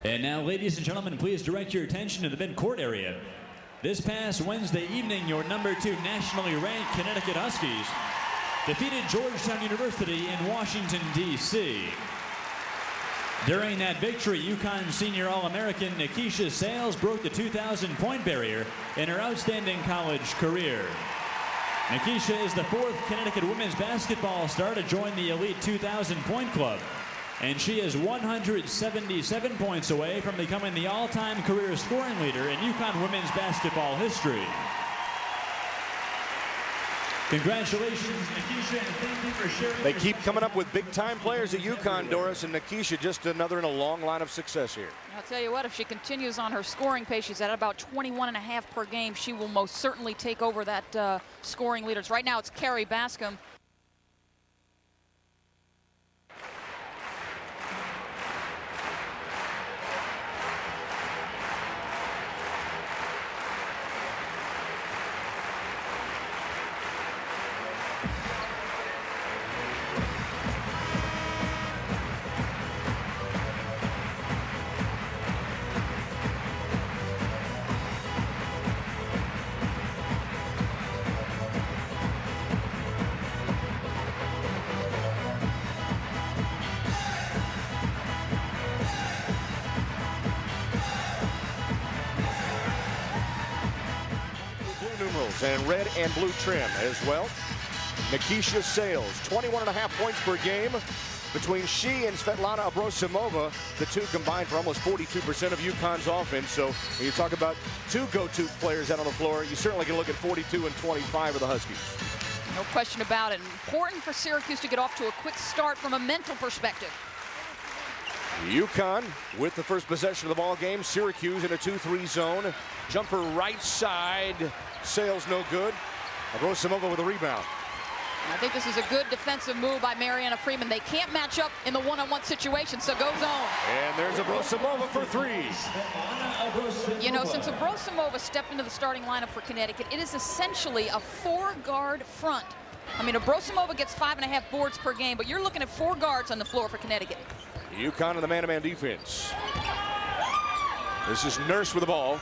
And now, ladies and gentlemen, please direct your attention to the mid-court area. This past Wednesday evening, your #2 nationally ranked Connecticut Huskies defeated Georgetown University in Washington, D.C. During that victory, UConn senior All-American Nikisha Sales broke the 2,000-point barrier in her outstanding college career. Nikisha is the 4th Connecticut women's basketball star to join the elite 2,000-point club, and she is 177 points away from becoming the all-time career scoring leader in UConn women's basketball history. Congratulations, Nikisha, and thank you for sharing. They keep coming up with big-time players at UConn, Doris, and Nikisha just another in a long line of success here. I'll tell you what, if she continues on her scoring pace, she's at about 21.5 per game, she will most certainly take over that scoring leaders. Right now, it's Carrie Bascom. And red and blue trim as well. Nikisha Sales, 21.5 points per game. Between she and Svetlana Abrosimova, the two combined for almost 42% of UConn's offense. So when you talk about two go-to players out on the floor, you certainly can look at 42 and 25 of the Huskies. No question about it. Important for Syracuse to get off to a quick start from a mental perspective. UConn with the first possession of the ball game. Syracuse in a 2-3 zone. Jumper right side. Sales no good. Abrosimova with a rebound. I think this is a good defensive move by Mariana Freeman. They can't match up in the one-on-one situation, so go zone. And there's Abrosimova for three. You know, since Abrosimova stepped into the starting lineup for Connecticut, it is essentially a 4-guard front. I mean, Abrosimova gets 5.5 boards per game, but you're looking at 4 guards on the floor for Connecticut. UConn in the man-to-man defense. This is Nurse with the ball.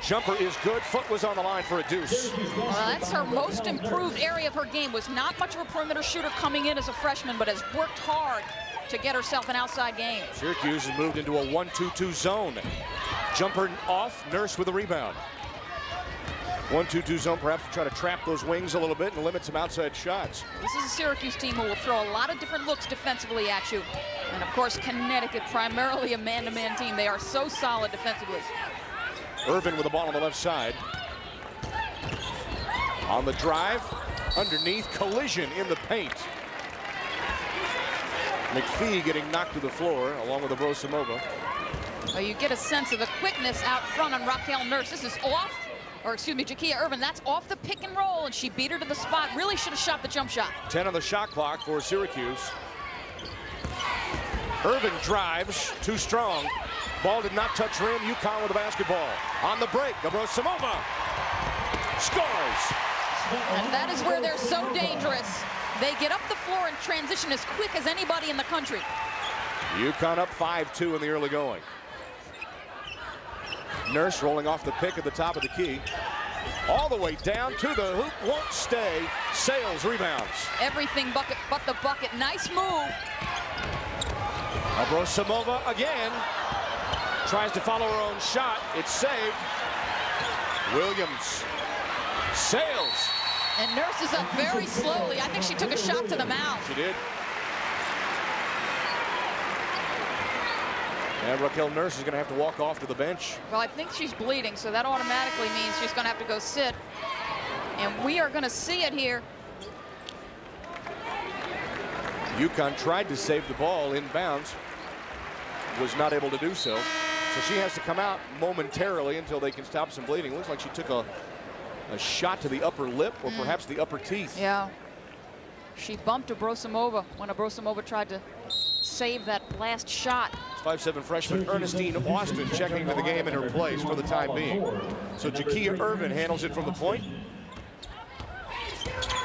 Jumper is good. Foot was on the line for a deuce. Well, that's her most improved area of her game. Was not much of a perimeter shooter coming in as a freshman, but has worked hard to get herself an outside game. Syracuse has moved into a 1-2-2 zone. Jumper off. Nurse with a rebound. 1-2-2 zone, perhaps to try to trap those wings a little bit and limit some outside shots. This is a Syracuse team who will throw a lot of different looks defensively at you. And of course, Connecticut, primarily a man-to-man team. They are so solid defensively. Irvin with the ball on the left side. On the drive, underneath, collision in the paint. McPhee getting knocked to the floor along with Abrosimova. Well, you get a sense of the quickness out front on Raquel Nurse. This is off, or excuse me, Jakia Irvin, that's off the pick and roll, and she beat her to the spot. Really should have shot the jump shot. 10 on the shot clock for Syracuse. Irvin drives, too strong. Ball did not touch rim. UConn with the basketball. On the break, Abrosimova scores. And that is where they're so dangerous. They get up the floor and transition as quick as anybody in the country. UConn up 5-2 in the early going. Nurse rolling off the pick at the top of the key. All the way down to the hoop, won't stay. Sales rebounds. Everything bucket but the bucket. Nice move. Abrosimova again. Tries to follow her own shot. It's saved. Williams. Sales. And Nurse is up very slowly. I think she took a shot to the mouth. She did. And Raquel Nurse is going to have to walk off to the bench. Well, I think she's bleeding, so that automatically means she's going to have to go sit. And we are going to see it here. UConn tried to save the ball inbounds. Was not able to do so. So she has to come out momentarily until they can stop some bleeding. Looks like she took a shot to the upper lip or perhaps the upper teeth. Yeah. She bumped Abrosimova when Abrosimova tried to save that last shot. 5'7" freshman Ernestine Austin checking into the game in her place for the time being. So Jakia Irvin handles it from the point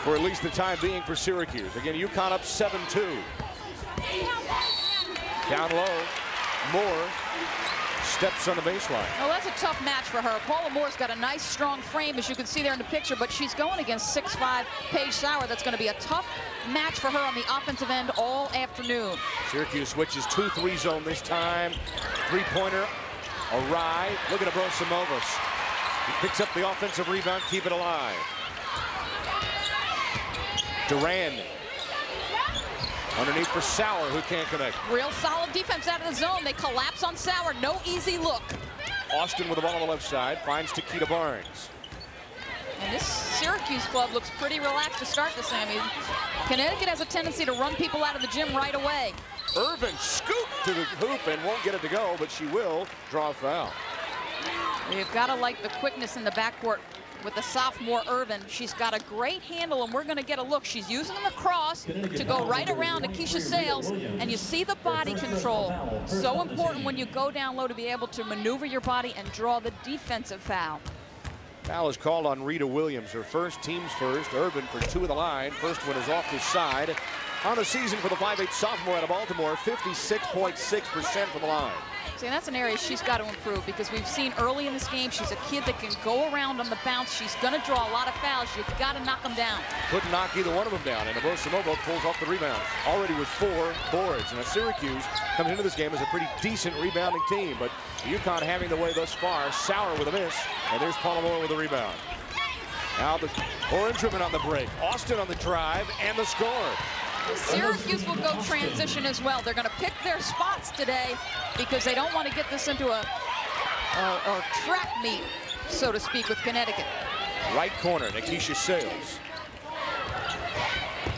for at least the time being for Syracuse. Again, UConn up 7-2. Down low. Moore steps on the baseline. Well, that's a tough match for her. Paula Moore's got a nice, strong frame, as you can see there in the picture, but she's going against 6'5" Paige Sauer. That's going to be a tough match for her on the offensive end all afternoon. Syracuse switches 2-3 zone this time. Three-pointer awry. Look at Abrosimova. He picks up the offensive rebound, keep it alive. Durand underneath for Sauer, who can't connect. Real solid defense out of the zone. They collapse on Sauer. No easy look. Austin with the ball on the left side finds Takeda Barnes. And this Syracuse club looks pretty relaxed to start this thing. I mean, Connecticut has a tendency to run people out of the gym right away. Irvin scooped to the hoop and won't get it to go, but she will draw a foul. You've got to like the quickness in the backcourt with the sophomore Irvin. She's got a great handle, and we're going to get a look. She's using the cross to go right around Akeisha Sales, and you see the body control. So important when you go down low to be able to maneuver your body and draw the defensive foul. Foul is called on Rita Williams, her first, team's first. Irvin for 2 of the line. First one is off his side. On the season for the 5'8" sophomore out of Baltimore, 56.6% from the line. See, that's an area she's got to improve, because we've seen early in this game she's a kid that can go around on the bounce. She's going to draw a lot of fouls. You've got to knock them down. Couldn't knock either one of them down, and Abrosimova pulls off the rebound, already with 4 boards. And Syracuse comes into this game as a pretty decent rebounding team, but UConn having the way thus far. Sauer with a miss, and there's Paula Moore with the rebound. Now the orange ribbon on the break. Austin on the drive, and the score. Syracuse will go transition as well. They're going to pick their spots today because they don't want to get this into a track meet, so to speak, with Connecticut. Right corner, Akeisha Sales.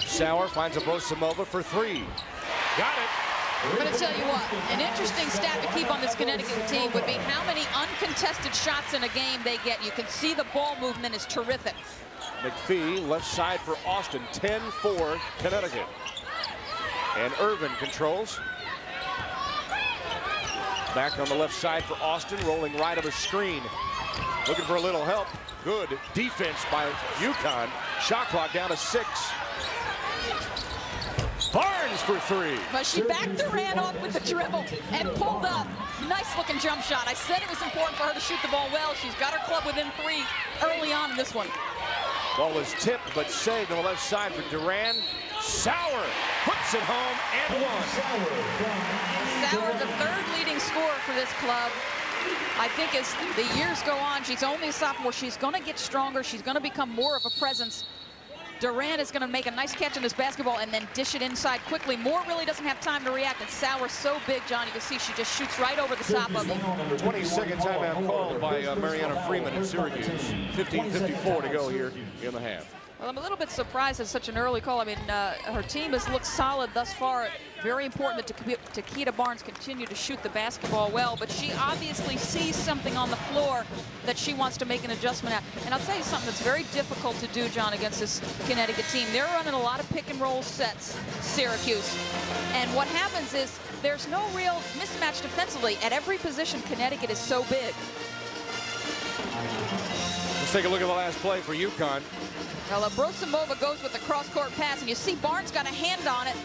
Sauer finds Abrosimova for 3. Got it. I'm going to tell you what, an interesting stat to keep on this Connecticut team would be how many uncontested shots in a game they get. You can see the ball movement is terrific. McPhee, left side for Austin, 10-4 Connecticut. And Irvin controls. Back on the left side for Austin, rolling right of a screen. Looking for a little help. Good defense by UConn. Shot clock down to 6. Barnes for 3. But she backed Durand off with the dribble and pulled up. Nice looking jump shot. I said it was important for her to shoot the ball well. She's got her club within 3 early on in this one. Ball is tipped but saved on the left side for Durand. Sauer puts it home and 1. Sauer, the 3rd leading scorer for this club. I think as the years go on, she's only a sophomore. She's going to get stronger. She's going to become more of a presence. Durand is going to make a nice catch on this basketball and then dish it inside quickly. Moore really doesn't have time to react, and Sauer's so big, John, you can see she just shoots right over the top of him. 22nd timeout called by Mariana Freeman in Syracuse. 15:54 to go here in the half. Well, I'm a little bit surprised at such an early call. I mean, her team has looked solid thus far. Very important that Takeda Barnes continue to shoot the basketball well, but she obviously sees something on the floor that she wants to make an adjustment at. And I'll tell you something that's very difficult to do, John, against this Connecticut team. They're running a lot of pick and roll sets, Syracuse. And what happens is there's no real mismatch defensively. At every position, Connecticut is so big. Let's take a look at the last play for UConn. Well, Abrosimova goes with the cross-court pass, and you see Barnes got a hand on it.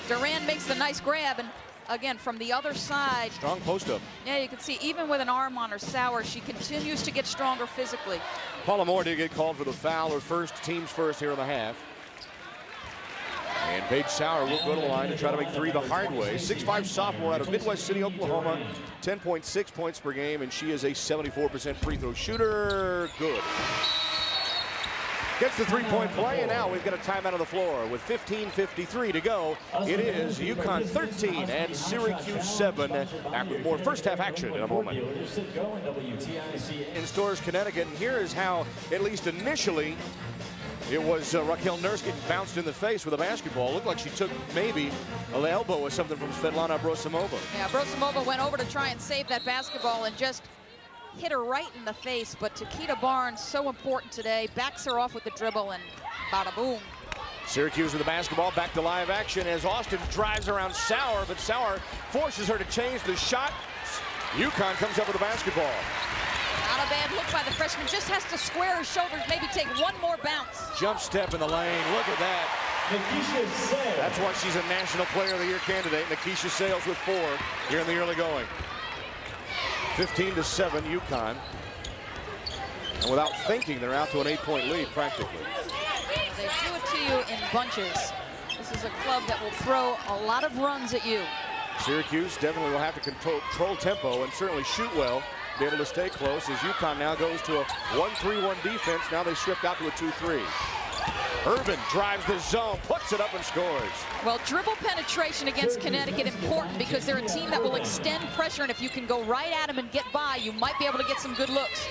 Durand makes the nice grab, and again, from the other side. Strong post-up. Yeah, you can see even with an arm on her, Sauer, she continues to get stronger physically. Paula Moore did get called for the foul, her first, team's first here in the half. And Paige Sauer will go to the line to try to make 3 the hard way. 6'5" sophomore out of Midwest City, Oklahoma. 10.6 points per game, and she is a 74% free throw shooter. Good. Gets the 3-point play, and now we've got a timeout on the floor with 15:53 to go. It is UConn 13 and Syracuse 7. Back with more first half action in a moment. In Stores, Connecticut, and here is how, at least initially, it was Raquel Nurse getting bounced in the face with a basketball. Looked like she took maybe an elbow or something from Svetlana Abrosimova. Yeah, Abrosimova went over to try and save that basketball and just hit her right in the face, but Takeda Barnes, so important today, backs her off with the dribble, and bada boom. Syracuse with the basketball, back to live action as Austin drives around Sauer, but Sauer forces her to change the shot. UConn comes up with the basketball. Not a bad look by the freshman, just has to square his shoulders, maybe take one more bounce. Jump step in the lane, look at that. That's why she's a National Player of the Year candidate. Nikisha Sales with 4 here in the early going. 15-7 UConn. And without thinking, they're out to an 8-point lead practically. They do it to you in bunches. This is a club that will throw a lot of runs at you. Syracuse definitely will have to control tempo and certainly shoot well, be able to stay close as UConn now goes to a 1-3-1 defense. Now they shift out to a 2-3. Irvin drives the zone, puts it up and scores. Well, dribble penetration against Connecticut important because they're a team that will extend pressure, and if you can go right at them and get by, you might be able to get some good looks.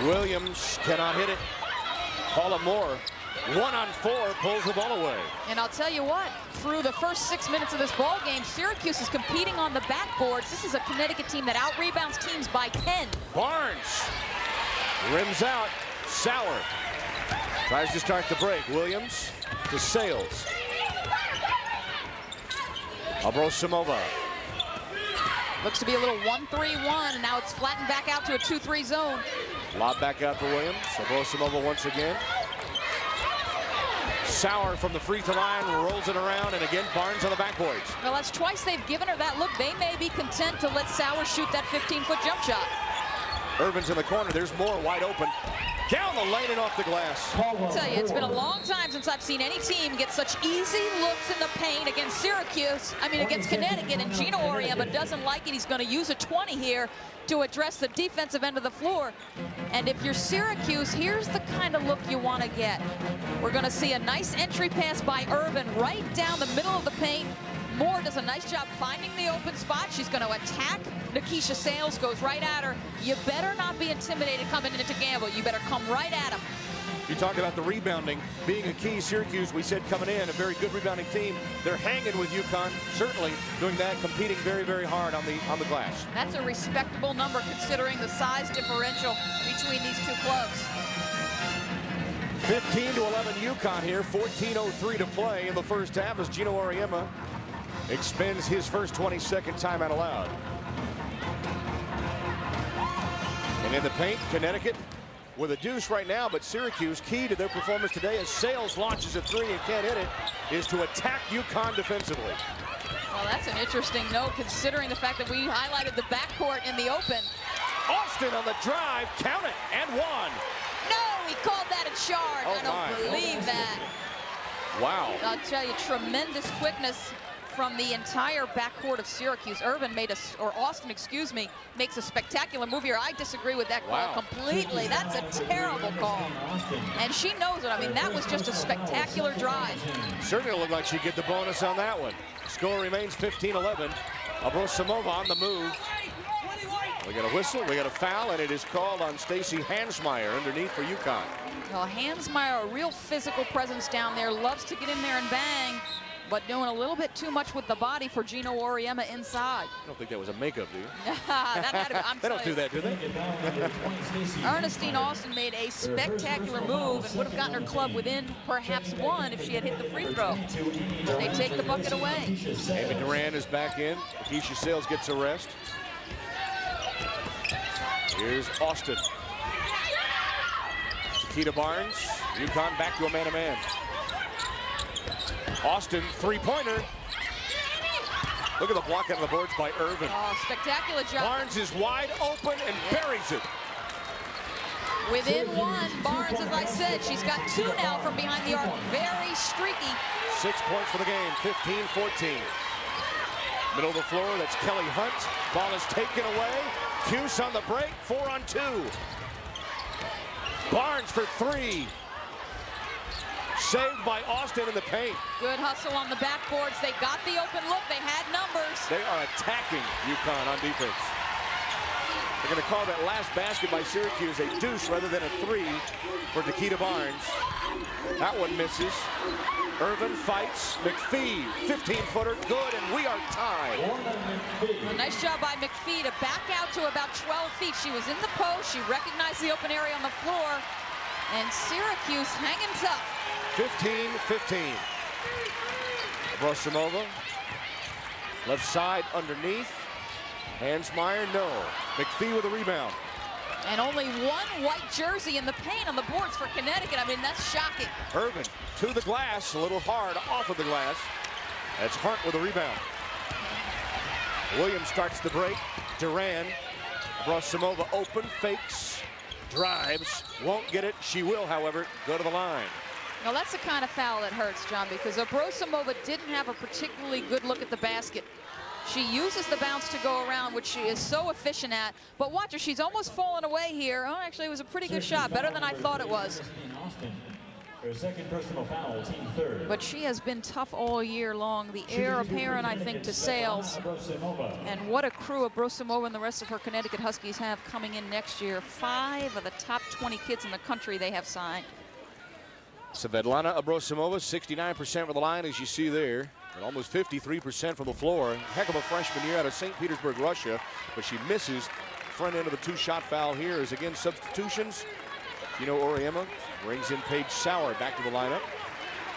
Williams cannot hit it. Paula Moore, 1-on-4, pulls the ball away. And I'll tell you what, through the first 6 minutes of this ball game, Syracuse is competing on the backboards. This is a Connecticut team that out-rebounds teams by 10. Barnes rims out. Sauer tries to start the break. Williams to Sales. Abrosimova. Looks to be a little 1-3-1, and now it's flattened back out to a 2-3 zone. Lob back out for Williams. Abrosimova once again. Sauer from the free throw line rolls it around, and again Barnes on the backboards. Well, that's twice they've given her that look. They may be content to let Sauer shoot that 15-foot jump shot. Irvin's in the corner. There's more wide open. Down the lane and off the glass. I'll tell you, it's been a long time since I've seen any team get such easy looks in the paint against Syracuse. I mean, against Connecticut, and Gino Auriemma doesn't like it. He's going to use a 20 here to address the defensive end of the floor. And if you're Syracuse, here's the kind of look you want to get. We're going to see a nice entry pass by Irvin right down the middle of the paint. Moore does a nice job finding the open spot. She's going to attack. Nikisha Sales goes right at her. You better not be intimidated coming into Gamble. You better come right at him. You talked about the rebounding being a key. Syracuse, we said coming in, a very good rebounding team. They're hanging with UConn, certainly doing that, competing very, very hard on the glass. That's a respectable number considering the size differential between these two clubs. 15-11 UConn here, 14:03 to play in the first half as Gino Auriemma expends his first 22nd timeout allowed. And in the paint, Connecticut with a deuce right now, but Syracuse, key to their performance today as Sales launches a 3 and can't hit it, is to attack UConn defensively. Well, that's an interesting note considering the fact that we highlighted the backcourt in the open. Austin on the drive, count it, and 1. No, he called that a charge. Oh, I don't believe that. Wow. I'll tell you, tremendous quickness from the entire backcourt of Syracuse. Irvin made Austin, excuse me, makes a spectacular move here. I disagree with that call completely. That's a terrible call. And she knows it. I mean, that was just a spectacular drive. Certainly looked like she'd get the bonus on that one. Score remains 15-11. Abrosimova on the move. We got a whistle, we got a foul, and it is called on Stacy Hansmeyer underneath for UConn. Well, Hansmeyer, a real physical presence down there, loves to get in there and bang, but doing a little bit too much with the body for Gino Auriemma inside. I don't think that was a makeup, do you? They don't do that, do they? Ernestine Austin made a spectacular move and would have gotten her club within perhaps 1 if she had hit the free throw. They take the bucket away. Amy Duran is back in. Nikisha Sales gets a rest. Here's Austin. Takeda Barnes. UConn back to a man-to-man. Austin, three-pointer. Look at the block out of the boards by Irvin. Oh, spectacular job. Barnes is wide open and buries it. Within 1, Barnes, as I said, she's got 2 now from behind the arc. Very streaky. 6 points for the game, 15-14. Middle of the floor, that's Kelly Hunt. Ball is taken away. Cuse on the break, 4-on-2. Barnes for 3. Saved by Austin in the paint. Good hustle on the backboards. They got the open look. They had numbers. They are attacking UConn on defense. They're going to call that last basket by Syracuse a deuce rather than a 3 for Takeda Barnes. That one misses. Irvin fights. McPhee, 15-footer, good, and we are tied. A nice job by McPhee to back out to about 12 feet. She was in the post. She recognized the open area on the floor. And Syracuse hanging tough. 15-15. Abrosimova. Left side underneath. Hansmeyer, no. McPhee with a rebound. And only one white jersey in the paint on the boards for Connecticut. I mean, that's shocking. Irvin to the glass, a little hard off of the glass. That's Hart with a rebound. Williams starts the break. Duran, Abrosimova open, fakes, drives, won't get it. She will, however, go to the line. Now that's the kind of foul that hurts, John, because Abrosimova didn't have a particularly good look at the basket. She uses the bounce to go around, which she is so efficient at. But watch her, she's almost fallen away here. Oh, actually, it was a pretty good shot, better than I thought it was. Her second personal foul, team third. But she has been tough all year long. The heir apparent, I think, to Sales. And what a crew Abrosimova and the rest of her Connecticut Huskies have coming in next year. 5 of the top 20 kids in the country they have signed. Svetlana Abrosimova, 69% from the line, as you see there. And almost 53% from the floor. Heck of a freshman year out of St. Petersburg, Russia. But she misses. Front end of the 2-shot foul here is again substitutions. Oriema brings in Paige Sauer back to the lineup.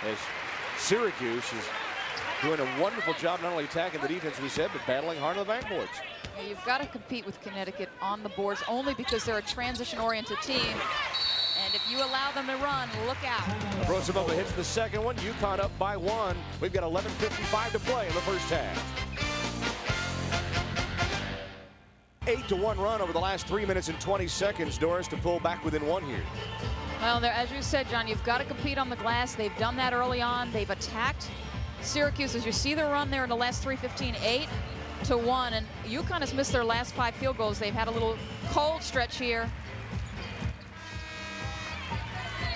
As Syracuse is doing a wonderful job not only attacking the defense, we said, but battling hard on the backboards. Yeah, you've got to compete with Connecticut on the boards only because they're a transition-oriented team. And if you allow them to run, look out. Abrosimova hits the second one. UConn up by 1. We've got 11:55 to play in the first half. 8-1 run over the last 3 minutes and 20 seconds, Doris, to pull back within 1 here. Well, as you said, John, you've got to compete on the glass. They've done that early on. They've attacked Syracuse. As you see the run there in the last 3:15, 8-1. And UConn has missed their last 5 field goals. They've had a little cold stretch here.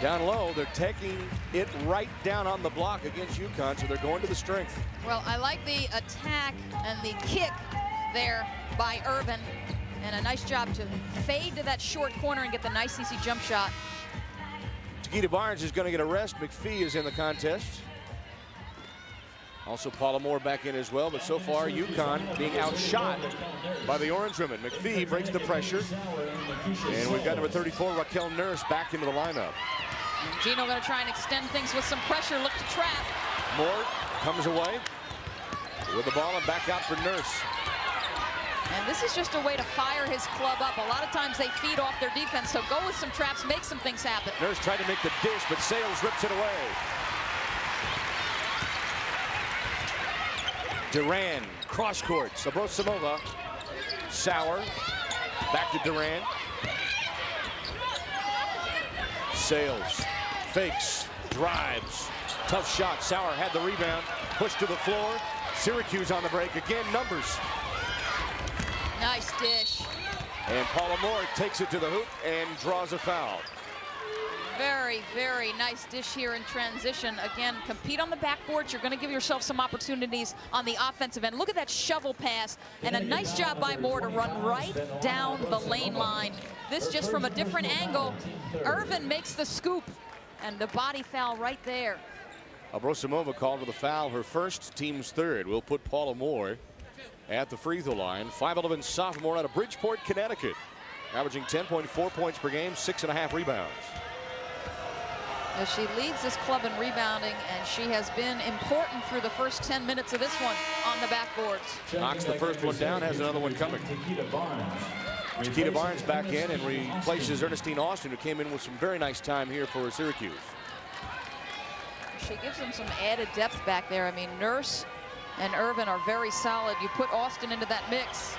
Down low, they're taking it right down on the block against UConn, so they're going to the strength. Well, I like the attack and the kick there by Irvin, and a nice job to fade to that short corner and get the nice easy jump shot. Chiquita Barnes is going to get a rest. McPhee is in the contest. Also Paula Moore back in as well, but so far UConn being outshot by the orange women. McPhee breaks the pressure, and we've got number 34 Raquel Nurse back into the lineup. Gino going to try and extend things with some pressure, look to trap. Moore comes away with the ball and back out for Nurse. And this is just a way to fire his club up. A lot of times they feed off their defense, so go with some traps, make some things happen. Nurse tried to make the dish, but Sales rips it away. Duran, cross court, Abrosimova, Sauer, back to Duran. Sales, fakes, drives, tough shot. Sauer had the rebound, pushed to the floor. Syracuse on the break again, numbers. Nice dish. And Paula Moore takes it to the hoop and draws a foul. Very, very nice dish here in transition. Again, compete on the backboards. You're going to give yourself some opportunities on the offensive end. Look at that shovel pass, and a nice job by Moore to run right down the lane line. This just from a different angle. Irvin makes the scoop, and the body foul right there. Abrosimova called for the foul, her first, team's third. We'll put Paula Moore at the free throw line. 5'11" sophomore out of Bridgeport, Connecticut, averaging 10.4 points per game, 6.5 rebounds. As she leads this club in rebounding, and she has been important through the first 10 minutes of this one on the backboards. Knocks the first one down, has another one coming. Chiquita Barnes back in and replaces Ernestine Austin, who came in with some very nice time here for Syracuse. She gives them some added depth back there. I mean, Nurse and Irvin are very solid. You put Austin into that mix.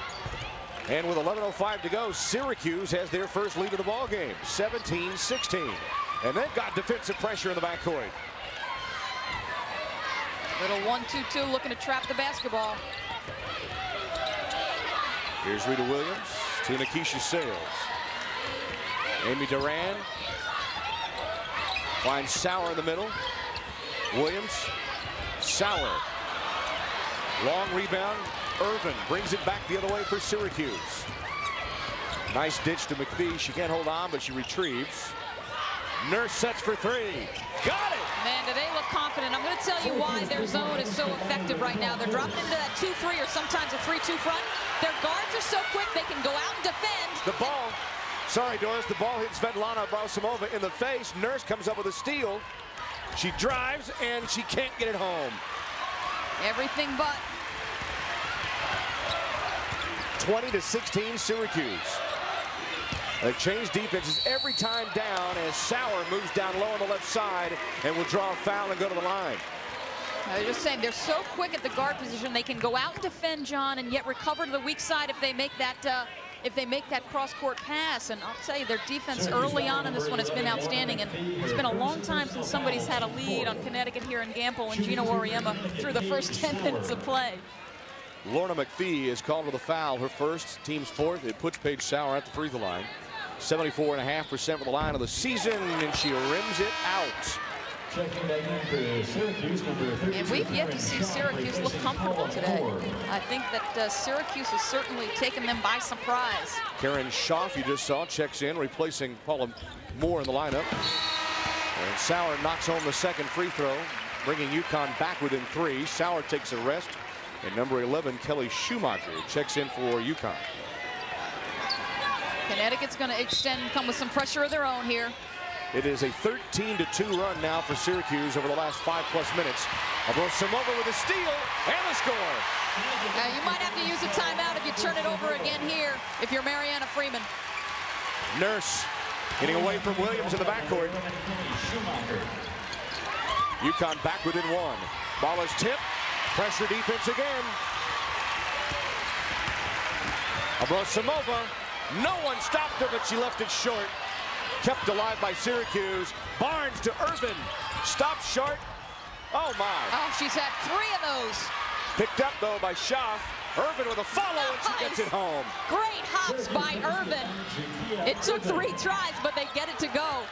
And with 11:05 to go, Syracuse has their first lead of the ball game, 17-16. And they've got defensive pressure in the backcourt. Little 1-2-2 looking to trap the basketball. Here's Rita Williams to Nikisha Sales. Amy Duran finds Sauer in the middle. Williams, Sauer. Long rebound. Irvin brings it back the other way for Syracuse. Nice ditch to McPhee. She can't hold on, but she retrieves. Nurse sets for three. Got it! Man, do they look confident. I'm going to tell you why their zone is so effective right now. They're dropping into that 2-3 or sometimes a 3-2 front. Their guards are so quick they can go out and defend. The ball, sorry Doris, the ball hits Svetlana Abrosimova in the face. Nurse comes up with a steal. She drives and she can't get it home. Everything but. 20-16 Syracuse. They've changed defenses every time down as Sauer moves down low on the left side and will draw a foul and go to the line. I was just saying, they're so quick at the guard position. They can go out and defend, John, and yet recover to the weak side if they make that cross-court pass. And I'll tell you, their defense early on in this one has been outstanding. And it's been a long time since somebody's had a lead on Connecticut here in Gamble and Gino Auriemma through the first 10 minutes of play. Lorna McPhee is called to the foul, her first, team's fourth. It puts Paige Sauer at the free throw line. 74.5% for the line of the season, and she rims it out. And we've yet to see Syracuse look comfortable today. I think that Syracuse has certainly taken them by surprise. Karen Schaaf, you just saw, checks in, replacing Paula Moore in the lineup. And Sauer knocks home the second free throw, bringing UConn back within 3. Sauer takes a rest. And number 11, Kelly Schumacher, checks in for UConn. Connecticut's going to extend and come with some pressure of their own here. It is a 13-2 run now for Syracuse over the last 5+ minutes. Abrosomova with a steal and the score. You might have to use a timeout if you turn it over again here if you're Mariana Freeman. Nurse getting away from Williams in the backcourt. UConn back within 1. Ball is tipped. Pressure defense again. Abrosomova, no one stopped her, but she left it short. Kept alive by Syracuse. Barnes to Irvin. Stopped short. Oh, my. Oh, she's had 3 of those. Picked up, though, by Schaaf. Irvin with a follow, and she gets it home. Great hops by Irvin. It took 3 tries, but they get it to go.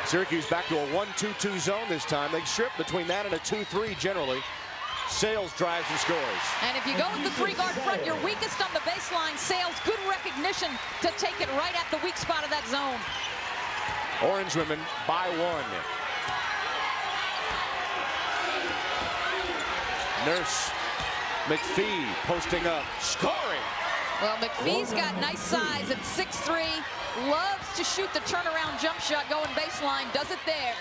Syracuse back to a 1-2-2 zone this time. They strip between that and a 2-3 generally. Sales drives and scores. And if you go with the 3-guard front, you're weakest on the baseline. Sales, good recognition to take it right at the weak spot of that zone. Orange women by 1. Nurse McPhee posting up, scoring. Well, McPhee's got nice size at 6'3". Loves to shoot the turnaround jump shot going baseline. Does it there.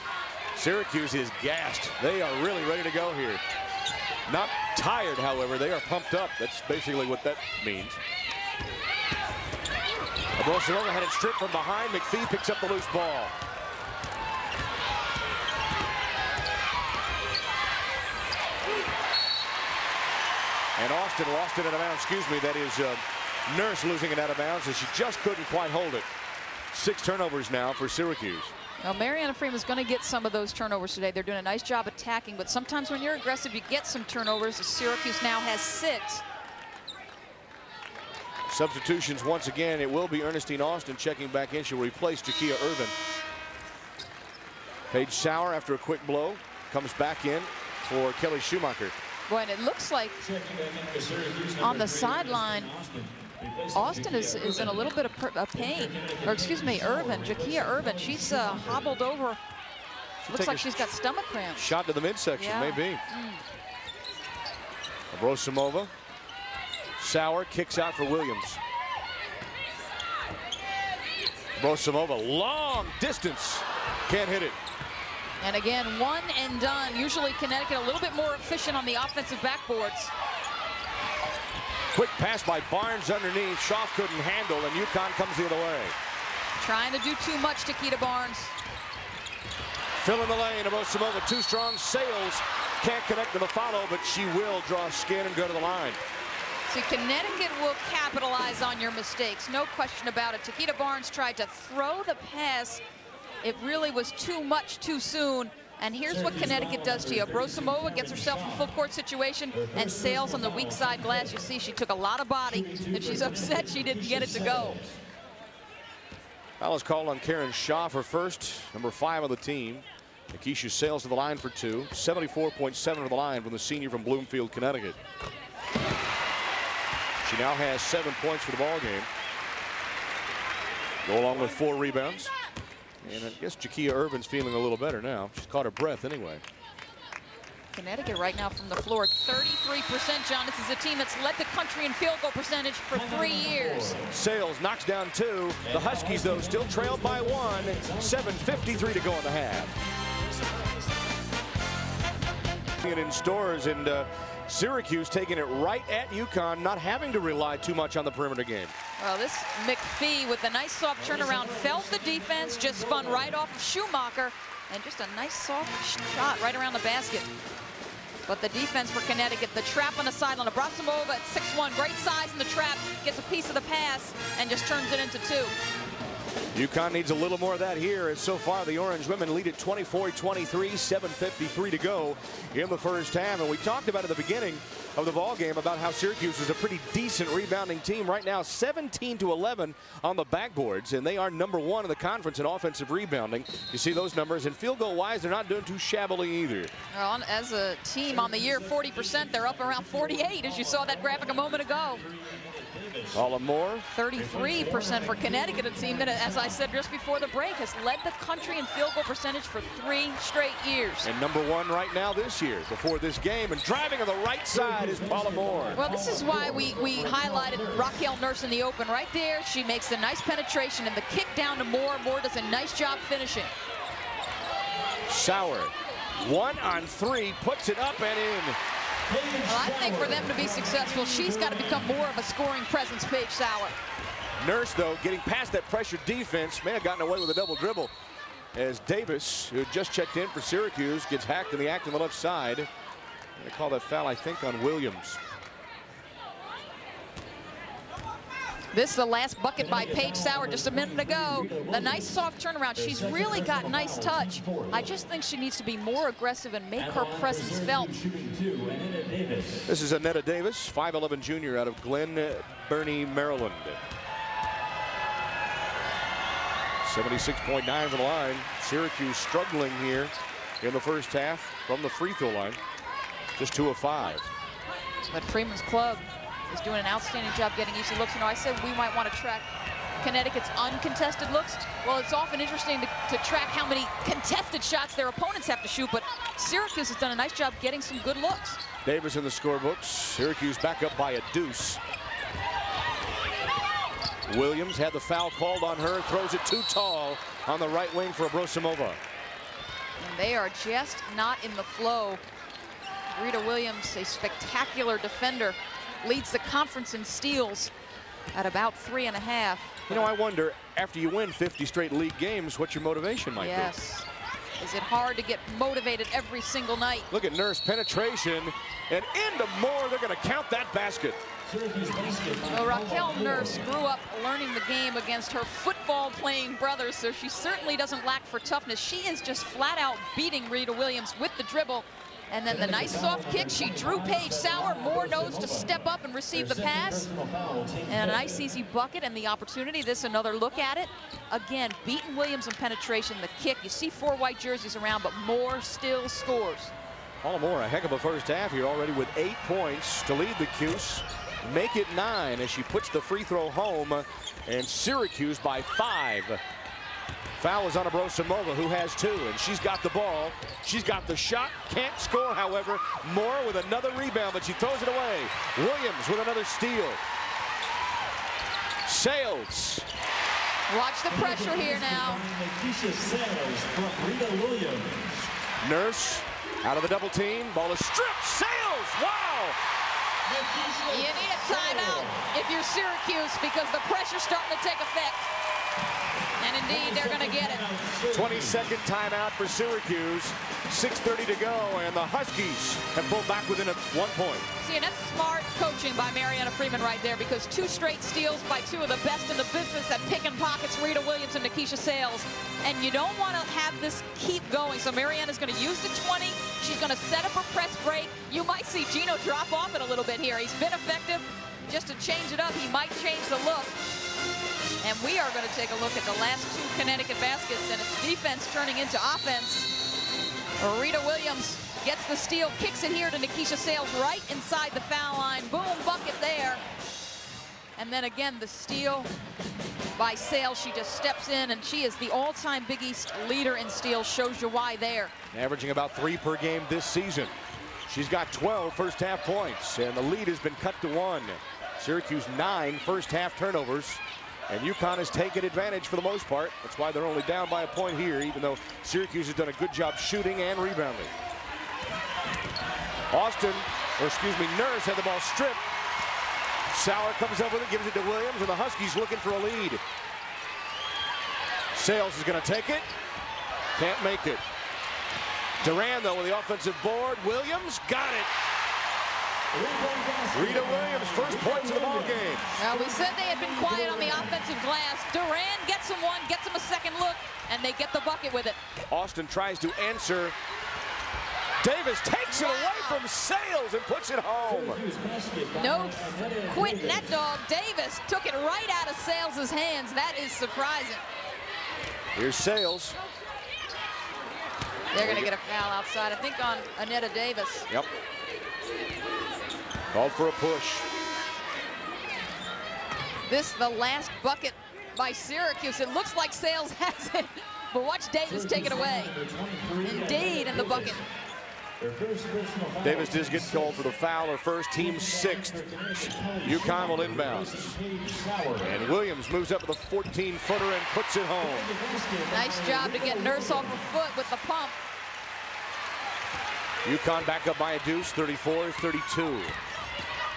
Syracuse is gassed. They are really ready to go here. Not tired, however. They are pumped up. That's basically what that means. Abrosomova had it stripped from behind. McPhee picks up the loose ball. And Austin lost it out of bounds. Excuse me, that is Nurse losing it out of bounds as she just couldn't quite hold it. 6 turnovers now for Syracuse. Well, Mariana Freeman's going to get some of those turnovers today. They're doing a nice job attacking, but sometimes when you're aggressive, you get some turnovers. Syracuse now has 6. Substitutions once again. It will be Ernestine Austin checking back in. She'll replace Jakia Irvin. Paige Sauer, after a quick blow, comes back in for Kelly Schumacher. Boy, and it looks like on the sideline, Austin is in a little bit of pain. Or excuse me, Irvin, Jakia Irvin. She's hobbled over. Looks like she's got stomach cramps. Shot to the midsection, maybe. Abrosomova. Sauer kicks out for Williams. Abrosomova, long distance. Can't hit it. And again, 1 and done. Usually Connecticut a little bit more efficient on the offensive backboards. Quick pass by Barnes underneath. Schaaf couldn't handle, and UConn comes the other way. Trying to do too much to Keita Barnes. Fill in the lane. Abrosomova too strong. Sales can't connect to the follow, but she will draw skin and go to the line. See, Connecticut will capitalize on your mistakes. No question about it. Keita Barnes tried to throw the pass. It really was too much too soon. And here's what Connecticut does to you. Abrosomova gets herself in full court situation and sails on the weak side glass. You see, she took a lot of body, and she's upset she didn't get it to go. Foul is called on Karen Schaaf, her first, number 5 of the team. Nikisha sails to the line for 2. 74.7 of the line from the senior from Bloomfield, Connecticut. She now has 7 points for the ball game. Go along with 4 rebounds. And I guess Jakia Irvin's feeling a little better now. She's caught her breath anyway. Connecticut right now from the floor, 33%, John. This is a team that's led the country in field goal percentage for 3 years. Sales knocks down 2. The Huskies, though, still trailed by 1. 7:53 to go in the half. In stores, and Syracuse taking it right at UConn, not having to rely too much on the perimeter game. Well, this McPhee with a nice soft turnaround felt the defense, just spun right off of Schumacher, and just a nice soft shot right around the basket. But the defense for Connecticut, the trap on the sideline. Abrosimova at 6'1", great size in the trap, gets a piece of the pass and just turns it into 2. UConn needs a little more of that here, as so far the Orange women lead at 24-23, 7:53 to go in the first half. And we talked about at the beginning of the ball game about how Syracuse is a pretty decent rebounding team. Right now 17-11 on the backboards, and they are #1 in the conference in offensive rebounding. You see those numbers, and field goal wise they're not doing too shabbily either. Well, as a team on the year, 40%, they're up around 48 as you saw that graphic a moment ago. Moore. 33% for Connecticut, a team that, as I said just before the break, has led the country in field goal percentage for 3 straight years. And #1 right now this year, before this game. And driving on the right side is Paula Moore. Well, this is why we highlighted Raquel Nurse in the open. Right there, she makes a nice penetration, and the kick down to Moore. Moore does a nice job finishing. Sauer, 1 on 3, puts it up and in. Well, I think for them to be successful, she's got to become more of a scoring presence, Paige Sauer. Nurse, though, getting past that pressure defense, may have gotten away with a double dribble, as Davis, who just checked in for Syracuse, gets hacked in the act on the left side. They call that foul, I think, on Williams. This is the last bucket by Paige Sauer just a minute ago. The nice soft turnaround. She's really got nice touch. I just think she needs to be more aggressive and make her presence felt. This is Annetta Davis, 5'11" junior out of Glen Burnie, Maryland. 76.9 from the line. Syracuse struggling here in the first half from the free throw line. Just 2 of 5. But Freeman's club is doing an outstanding job getting easy looks. You know, I said we might want to track Connecticut's uncontested looks. Well, it's often interesting to track how many contested shots their opponents have to shoot, but Syracuse has done a nice job getting some good looks. Davis in the scorebooks. Syracuse back up by a deuce. Williams had the foul called on her, throws it too tall on the right wing for Abrosimova. And they are just not in the flow. Rita Williams, a spectacular defender, leads the conference in steals at about 3.5. You know, I wonder, after you win 50 straight league games, what your motivation might be. Yes. Is it hard to get motivated every single night? Look at Nurse penetration, and into Moore. They're going to count that basket. Well, Raquel Nurse grew up learning the game against her football-playing brothers, so she certainly doesn't lack for toughness. She is just flat out beating Rita Williams with the dribble. And then the nice soft kick, she drew Paige Sauer. Moore knows to step up and receive the pass. And a nice easy bucket and the opportunity. This another look at it. Again, beating Williams in penetration, the kick. You see 4 white jerseys around, but Moore still scores. Paula Moore, a heck of a first half here already with 8 points to lead the Cuse. Make it 9 as she puts the free throw home, and Syracuse by 5. Foul is on Abrosimova, who has 2, and she's got the ball. She's got the shot, can't score, however. Moore with another rebound, but she throws it away. Williams with another steal. Sales. Watch the pressure here now. Nurse out of the double team. Ball is stripped. Sales. Wow. You need a timeout if you're Syracuse because the pressure's starting to take effect. And indeed, they're going to get it. 22nd timeout for Syracuse. 6:30 to go, and the Huskies have pulled back within 1 point. See, and that's smart coaching by Mariana Freeman right there, because 2 straight steals by 2 of the best in the business at picking pockets, Rita Williams and Nikisha Sales. And you don't want to have this keep going. So Mariana's going to use the 20. She's going to set up her press break. You might see Gino drop off it a little bit here. He's been effective. Just to change it up, he might change the look. And we are going to take a look at the last 2 Connecticut baskets, and it's defense turning into offense. Rita Williams gets the steal, kicks it here to Nikisha Sales right inside the foul line. Boom, bucket there. And then again, the steal by Sales. She just steps in, and she is the all-time Big East leader in steals. Shows you why there. Averaging about 3 per game this season. She's got 12 first half points, and the lead has been cut to 1. Syracuse 9 first half turnovers. And UConn has taken advantage for the most part. That's why they're only down by a point here, even though Syracuse has done a good job shooting and rebounding. Austin Nurse had the ball stripped. Sauer comes up with it, gives it to Williams, and the Huskies looking for a lead. Sales is going to take it. Can't make it. Duran, though, with the offensive board. Williams got it. Rita Williams, first points of the ball game. Well, we said they had been quiet on the offensive glass. Duran gets him one, gets him a second look, and they get the bucket with it. Austin tries to answer. Davis takes it away from Sales and puts it home. No quit net dog. Davis took it right out of Sales' hands. That is surprising. Here's Sales. They're going to get a foul outside, I think, on Anetta Davis. Yep. Called for a push. This, the last bucket by Syracuse. It looks like Sales has it, but watch Davis take it away. Indeed, in the bucket. Davis does get called for the foul, her first, team 6th. UConn will inbound. And Williams moves up with a 14-footer and puts it home. Nice job to get Nurse off her foot with the pump. UConn back up by a deuce, 34-32.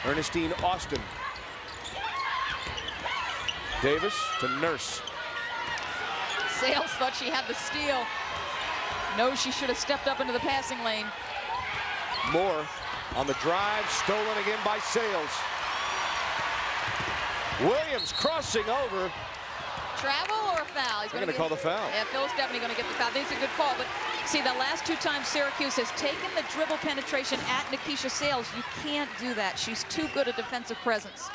Ernestine Austin. Davis to Nurse. Sales thought she had the steal. Knows she should have stepped up into the passing lane. Moore on the drive, stolen again by Sales. Williams crossing over. Travel or a foul? He's going to call the foul. Yeah, Phil's definitely going to get the foul. I think it's a good call, but see, the last 2 times Syracuse has taken the dribble penetration at Nikisha Sales, you can't do that. She's too good a defensive presence.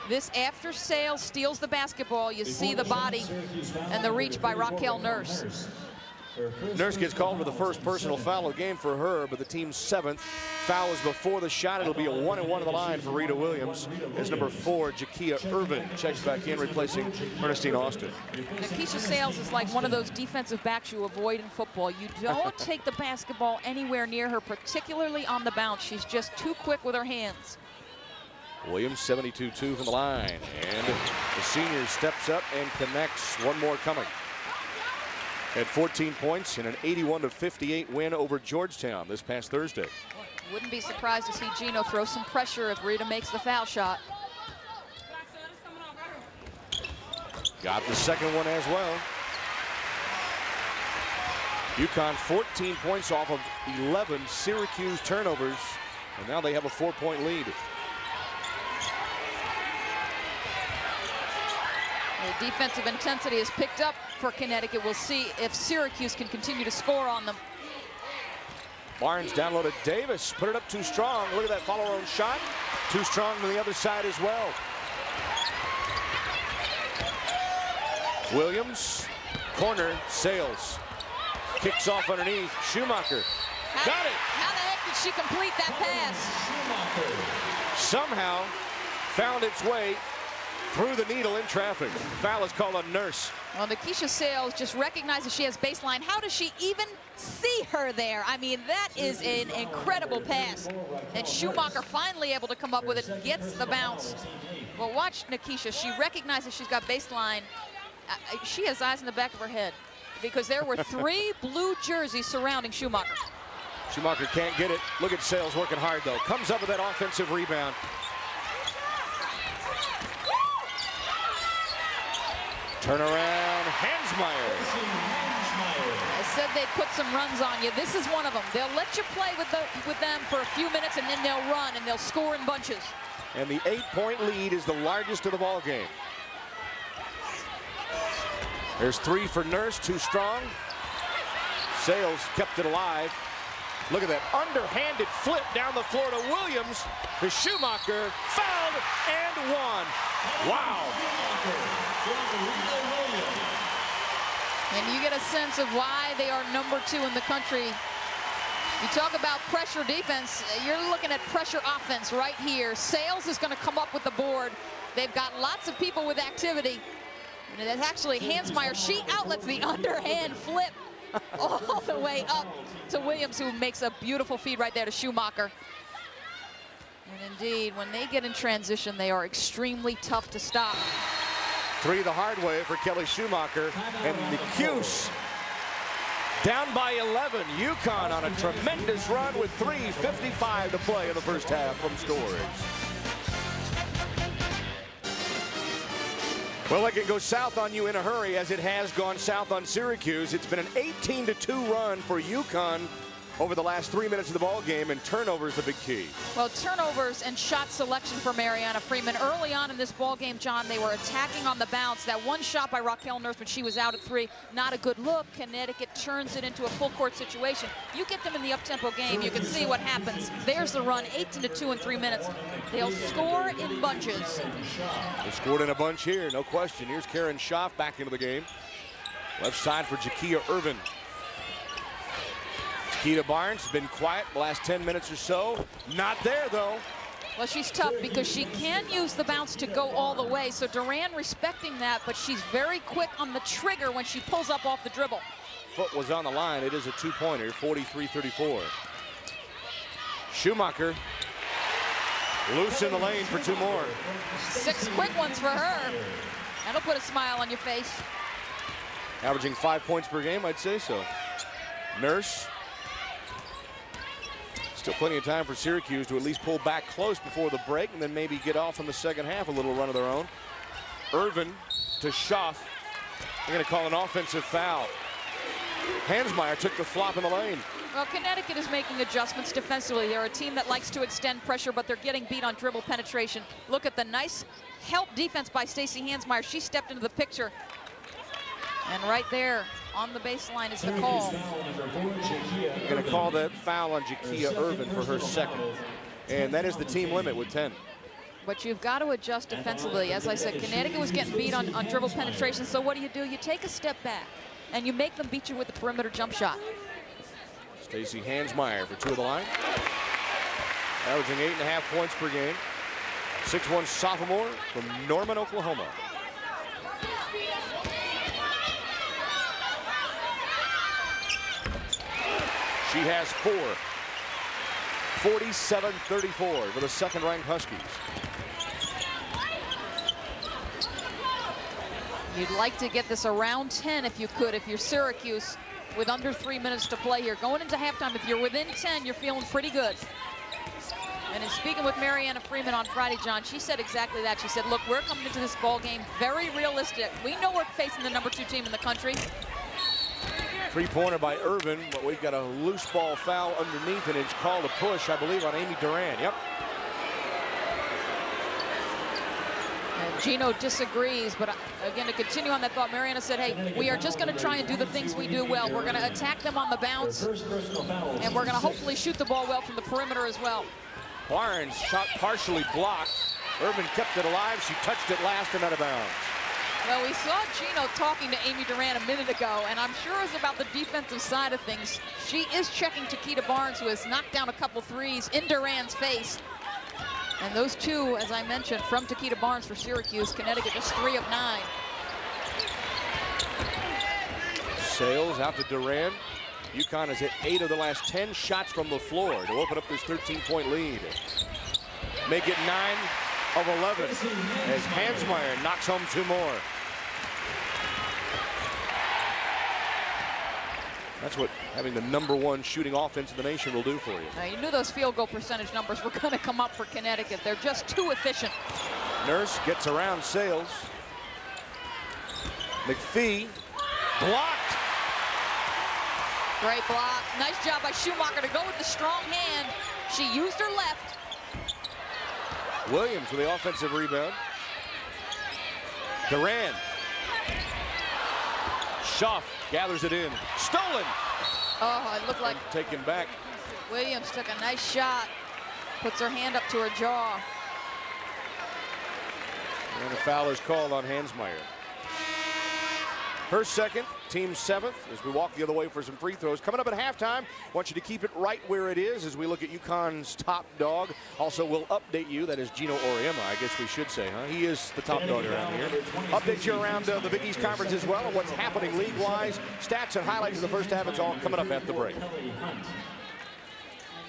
This, after Sales steals the basketball, you see the body and the reach by Raquel Nurse. Nurse gets called for the first personal foul of the game for her, but the team's 7th. Foul is before the shot. It'll be a 1-and-1 to the line for Rita Williams as number 4, Jakia Irvin, checks back in, replacing Ernestine Austin. Nikisha Sales is like one of those defensive backs you avoid in football. You don't take the basketball anywhere near her, particularly on the bounce. She's just too quick with her hands. Williams 72-2 from the line, and the senior steps up and connects. One more coming. Had 14 points in an 81-58 win over Georgetown this past Thursday. Wouldn't be surprised to see Gino throw some pressure if Rita makes the foul shot. Got the second one as well. UConn 14 points off of 11 Syracuse turnovers, and now they have a 4-point lead. The defensive intensity is picked up for Connecticut. We'll see if Syracuse can continue to score on them. Barnes downloaded Davis, put it up too strong. Look at that follow-on shot. Too strong to the other side as well. Williams, corner, Sales. Kicks off underneath, Schumacher. Got it! How the heck did she complete that pass? Somehow found its way through the needle in traffic. Foul is called on Nurse. Well, Nikisha Sales just recognizes she has baseline. How does she even see her there? I mean, that is an incredible pass. And Schumacher finally able to come up with it, gets the bounce. Well, watch Nikisha. She recognizes she's got baseline. She has eyes in the back of her head because there were 3 blue jerseys surrounding Schumacher. Schumacher can't get it. Look at Sales working hard, though. Comes up with that offensive rebound. Turn around, Hansmeyer. I said they'd put some runs on you. This is one of them. They'll let you play with them for a few minutes, and then they'll run, and they'll score in bunches. And the 8-point lead is the largest of the ball game. There's 3 for Nurse, too strong. Sales kept it alive. Look at that underhanded flip down the floor to Williams. The Schumacher fouled and won. Wow. And you get a sense of why they are number 2 in the country. You talk about pressure defense, you're looking at pressure offense right here. Sales is going to come up with the board. They've got lots of people with activity. And it's actually Hansmeyer. She outlets the underhand flip all the way up to Williams, who makes a beautiful feed right there to Schumacher. And indeed, when they get in transition, they are extremely tough to stop. 3 the hard way for Kelly Schumacher, and the Cuse Down by 11. UConn on a tremendous run with 3:55 to play in the first half from scores. Well, it can go south on you in a hurry, as it has gone south on Syracuse. It's been an 18-2 run for UConn over the last 3 minutes of the ball game, and turnovers the big key. Well, turnovers and shot selection for Mariana Freeman. Early on in this ball game, John, they were attacking on the bounce. That one shot by Raquel Nurse when she was out at 3, not a good look. Connecticut turns it into a full court situation. You get them in the up-tempo game, you can see what happens. There's the run, 18-2 in 3 minutes. They'll score in bunches. They scored in a bunch here, no question. Here's Karen Schaaf back into the game. Left side for Jakia Irvin. Keita Barnes has been quiet the last 10 minutes or so. Not there, though. Well, she's tough because she can use the bounce to go all the way. So Duran respecting that, but she's very quick on the trigger when she pulls up off the dribble. Foot was on the line. It is a two-pointer, 43-34. Schumacher loose in the lane for 2 more. 6 quick ones for her. That'll put a smile on your face. Averaging 5 points per game, I'd say so. Nurse. Still plenty of time for Syracuse to at least pull back close before the break and then maybe get off in the second half, a little run of their own. Irvin to Schaaf. They're going to call an offensive foul. Hansmeyer took the flop in the lane. Well, Connecticut is making adjustments defensively. They're a team that likes to extend pressure, but they're getting beat on dribble penetration. Look at the nice help defense by Stacey Hansmeyer. She stepped into the picture. And right there on the baseline is the call. They're going to call that foul on Jakia Irvin for her second. And that is the team limit with 10. But you've got to adjust defensively. As I said, Connecticut was getting beat on dribble penetration. So what do? You take a step back, and you make them beat you with the perimeter jump shot. Stacey Hansmeyer for 2 of the line. Averaging 8.5 points per game. 6'1" sophomore from Norman, Oklahoma. She has 4. 47-34 for the second-ranked Huskies. You'd like to get this around 10 if you could, if you're Syracuse, with under 3 minutes to play here. Going into halftime, if you're within 10, you're feeling pretty good. And in speaking with Mariana Freeman on Friday, John, she said exactly that. She said, look, we're coming into this ball game very realistic. We know we're facing the #2 team in the country. 3-pointer by Irvin, but we've got a loose ball foul underneath, and it's called a push, I believe, on Amy Duran. Yep. And Gino disagrees, but again, to continue on that thought, Mariana said, hey, we are just going to try and do the things we do well. We're going to attack them on the bounce, and we're going to hopefully shoot the ball well from the perimeter as well. Barnes shot partially blocked. Irvin kept it alive. She touched it last and out of bounds. Well, we saw Gino talking to Amy Duran a minute ago, and I'm sure it's about the defensive side of things. She is checking Keita Barnes, who has knocked down a couple threes in Duran's face. And those 2, as I mentioned, from Keita Barnes for Syracuse. Connecticut just 3 of 9. Sales out to Duran. UConn has hit 8 of the last 10 shots from the floor to open up this 13-point lead. Make it 9 of 11 as Hansmeyer knocks home 2 more. That's what having the #1 shooting offense in the nation will do for you. Now, you knew those field goal percentage numbers were going to come up for Connecticut. They're just too efficient. Nurse gets around Sales. McPhee blocked. Great block. Nice job by Schumacher to go with the strong hand. She used her left. Williams with the offensive rebound. Duran. Schaaf gathers it in. Stolen. Oh, it looked like taken back. Williams took a nice shot. Puts her hand up to her jaw. And a foul is called on Hansmeyer. Her second, team 7th, as we walk the other way for some free throws. Coming up at halftime, want you to keep it right where it is as we look at UConn's top dog. Also, we'll update you, that is Gino Auriemma, I guess we should say, huh? He is the top dog around here. Update you around the Big East Conference as well, and what's happening league-wise. Stats and highlights of the first half, it's all coming up at the break.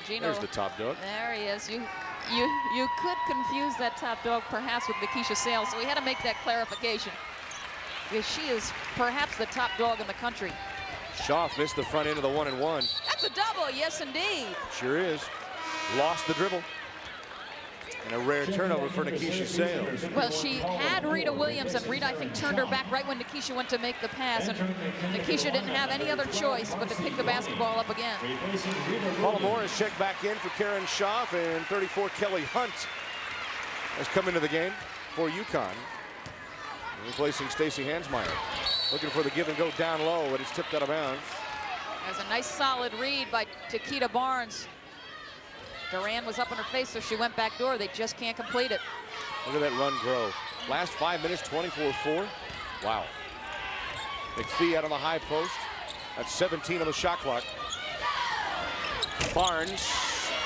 Gino, there's the top dog. There he is. You could confuse that top dog perhaps with Nikisha Sales, so we had to make that clarification. Because she is perhaps the top dog in the country. Schaaf missed the front end of the 1-and-1. That's a double, yes indeed. Sure is. Lost the dribble. And a rare turnover for Nikisha Sales. Well, she had Rita Williams, and Rita, I think, turned her back right when Nikisha went to make the pass, and Nikisha didn't have any other choice but to pick the basketball up again. Paula Moore is checked back in for Karen Schaaf, and 34 Kelly Hunt has come into the game for UConn, replacing Stacy Hansmeyer. Looking for the give and go down low, but it's tipped out of bounds. There's a nice solid read by Takeda Barnes. Duran was up in her face, so she went back door. They just can't complete it. Look at that run grow. Last 5 minutes, 24-4. Wow. McPhee out on the high post. That's 17 on the shot clock. Barnes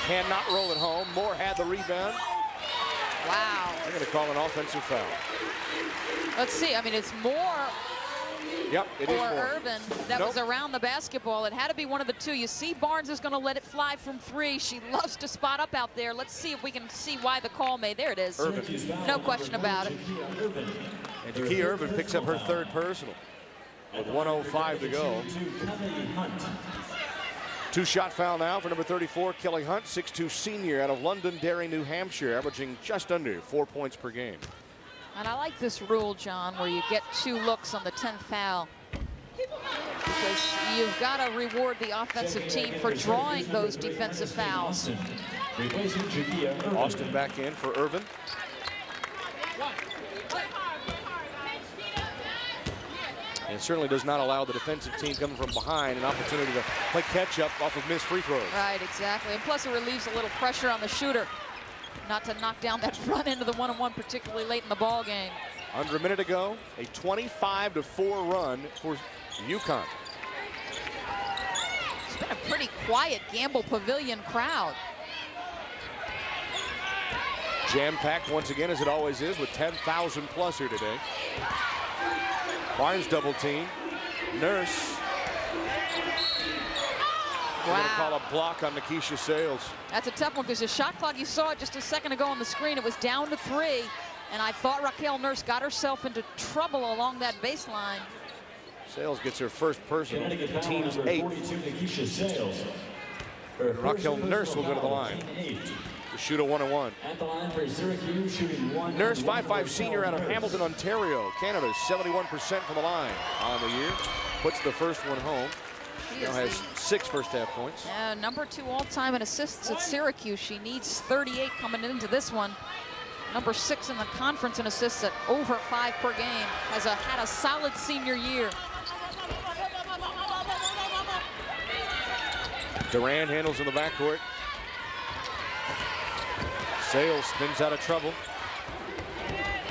cannot roll it home. Moore had the rebound. Wow. They're going to call an offensive foul. Let's see. I mean, it's Moore. Yep, it is or Moore. Irvin that was around the basketball. It had to be one of the two. You see Barnes is going to let it fly from 3. She loves to spot up out there. Let's see if we can see why the call made. There it is. Irvin. No question about it. And Jakia Irvin picks up her 3rd personal with 1:05 to go. 2-shot foul now for number 34, Kelly Hunt, 6'2" senior out of Londonderry, New Hampshire, averaging just under 4 points per game. And I like this rule, John, where you get 2 looks on the 10th foul. Because you've got to reward the offensive team for drawing those defensive fouls. Austin back in for Irvin. And it certainly does not allow the defensive team coming from behind an opportunity to play catch up off of missed free throws. Right, exactly. And plus it relieves a little pressure on the shooter not to knock down that front end of the 1-on-1, particularly late in the ball game. Under a minute to go, a 25-4 run for UConn. It's been a pretty quiet Gamble Pavilion crowd. Jam-packed once again, as it always is, with 10,000 plus here today. Barnes double team. Nurse. We're going to call a block on Nikisha Sales. That's a tough one because the shot clock, you saw it just a second ago on the screen. It was down to 3. And I thought Raquel Nurse got herself into trouble along that baseline. Sales gets her first personal, team's 8th. Raquel Nurse will go to the line to shoot a 1-on-1. At the line for Syracuse, shooting 1. Nurse, 5'5" senior out of Hamilton, Ontario, Canada, 71% from the line on the year. Puts the first one home. Now has 6 first-half points. Number 2 all-time in assists at Syracuse. She needs 38 coming into this one. Number 6 in the conference in assists at over 5 per game. Had a solid senior year. Duran handles in the backcourt. Sales spins out of trouble.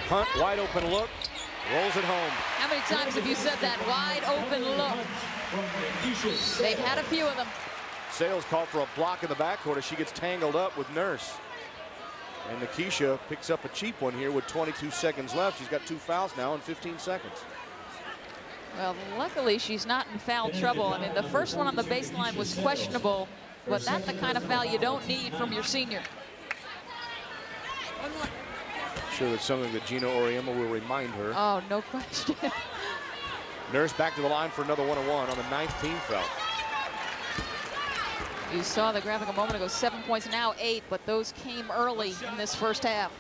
Hunt, wide open look, rolls it home. How many times have you said that? Wide open look. They've had a few of them. Sales called for a block in the backcourt as she gets tangled up with Nurse. And Nikisha picks up a cheap one here with 22 seconds left. She's got 2 fouls now in 15 seconds. Well, luckily she's not in foul trouble. I mean, the first one on the baseline was questionable, but that's the kind of foul you don't need from your senior. I'm sure that's something that Gina Oriema will remind her. Oh, no question. Nurse back to the line for another 1-on-1 on the 9th team foul. You saw the graphic a moment ago, 7 points, now 8, but those came early in this first half.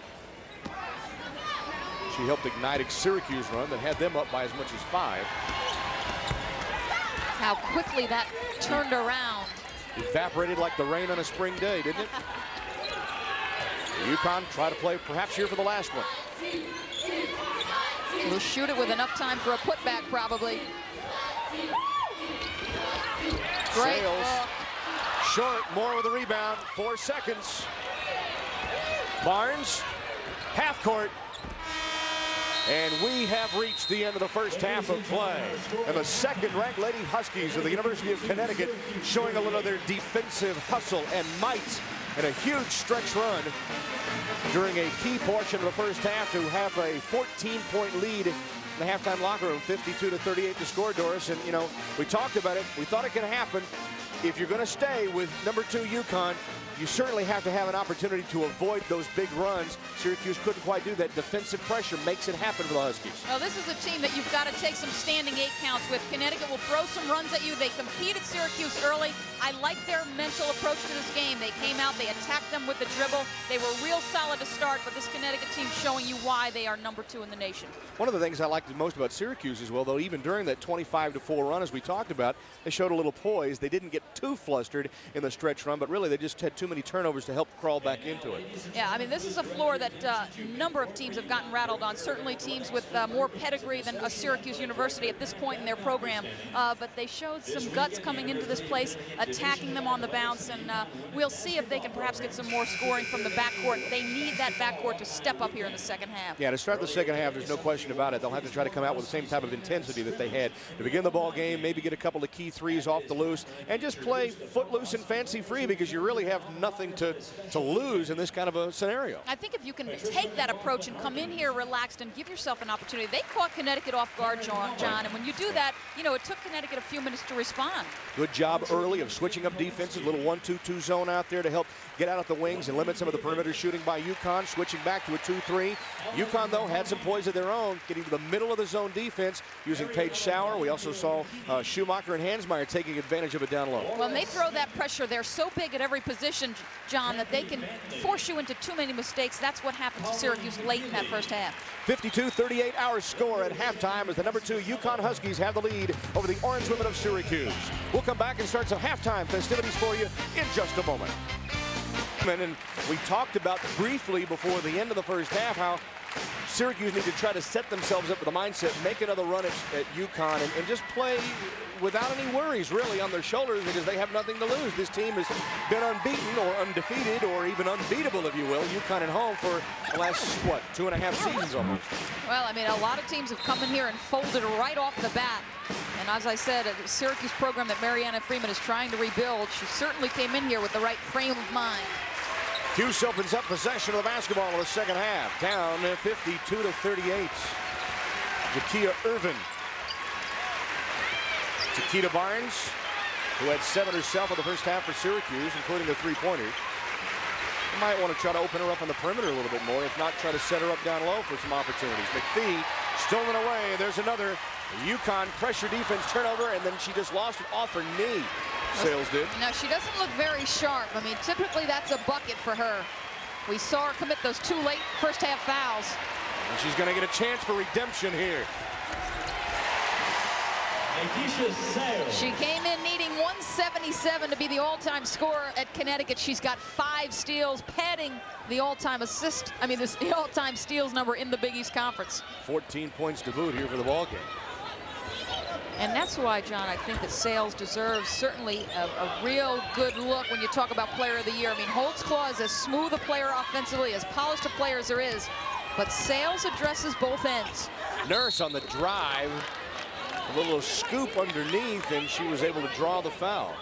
She helped ignite a Syracuse run that had them up by as much as 5. How quickly that turned around. Evaporated like the rain on a spring day, didn't it? UConn try to play perhaps here for the last one. We'll shoot it with enough time for a putback, probably. Great. Sales. Short, Moore with a rebound, 4 seconds. Barnes, half court. And we have reached the end of the first half of play. And the 2nd-ranked Lady Huskies of the University of Connecticut showing a little of their defensive hustle and might and a huge stretch run during a key portion of the first half to have a 14-point lead in the halftime locker room, 52-38 to score, Doris. And, you know, we talked about it. We thought it could happen. If you're going to stay with number 2 UConn, you certainly have to have an opportunity to avoid those big runs. Syracuse couldn't quite do that. Defensive pressure makes it happen for the Huskies. Well, this is a team that you've got to take some standing 8 counts with. Connecticut will throw some runs at you. They competed Syracuse early. I like their mental approach to this game. They came out, they attacked them with the dribble. They were real solid to start, but this Connecticut team showing you why they are number 2 in the nation. One of the things I liked the most about Syracuse as well, though, even during that 25-4 run, as we talked about, they showed a little poise. They didn't get too flustered in the stretch run, but really they just had too many turnovers to help crawl back into it. Yeah, I mean, this is a floor that a number of teams have gotten rattled on. Certainly teams with more pedigree than a Syracuse University at this point in their program. But they showed some guts coming into this place, attacking them on the bounce, and we'll see if they can perhaps get some more scoring from the backcourt. They need that backcourt to step up here in the second half. Yeah, to start the second half, there's no question about it. They'll have to try to come out with the same type of intensity that they had to begin the ball game, maybe get a couple of key threes off the loose, and just play footloose and fancy-free, because you really have nothing to lose in this kind of a scenario. I think if you can take that approach and come in here relaxed and give yourself an opportunity. They caught Connecticut off guard, John, and when you do that, you know, it took Connecticut a few minutes to respond. Good job early of switching up defenses, little 1-2-2 zone out there to help get out at the wings and limit some of the perimeter shooting by UConn, switching back to a 2-3. UConn, though, had some poise of their own, getting to the middle of the zone defense using Paige Sauer. We also saw Schumacher and Hansmeyer taking advantage of it down low. When they throw that pressure, they're so big at every position, John, that they can force you into too many mistakes. That's what happened to Syracuse late in that first half. 52-38 our score at halftime as the number 2 UConn Huskies have the lead over the Orange Women of Syracuse. We'll come back and start some halftime festivities for you in just a moment. And we talked about briefly before the end of the first half how Syracuse need to try to set themselves up with a mindset, make another run at UConn, and just play without any worries really on their shoulders, because they have nothing to lose. This team has been unbeaten or undefeated or even unbeatable, if you will, UConn at home for the last, what, 2.5 seasons almost. Well, I mean, a lot of teams have come in here and folded right off the bat. And as I said, a Syracuse program that Mariana Freeman is trying to rebuild. She certainly came in here with the right frame of mind. Cuse opens up possession of the basketball in the second half. Down 52-38. Jakia Irvin. Takeda Barnes, who had 7 herself in the first half for Syracuse, including the three-pointer. You might want to try to open her up on the perimeter a little bit more. If not, try to set her up down low for some opportunities. McPhee stolen away. There's another UConn pressure defense turnover, and then she just lost it off her knee. Sales did. Now, she doesn't look very sharp. I mean, typically that's a bucket for her. We saw her commit those 2 late first half fouls. And she's going to get a chance for redemption here. She came in needing 177 to be the all-time scorer at Connecticut. She's got 5 steals, padding the all-time the all-time steals number in the Big East Conference. 14 points to boot here for the ball game. And that's why, John, I think that Sales deserves certainly a real good look when you talk about Player of the Year. I mean, Holtzclaw is as smooth a player offensively, as polished a player as there is, but Sales addresses both ends. Nurse on the drive. A little scoop underneath, and she was able to draw the foul.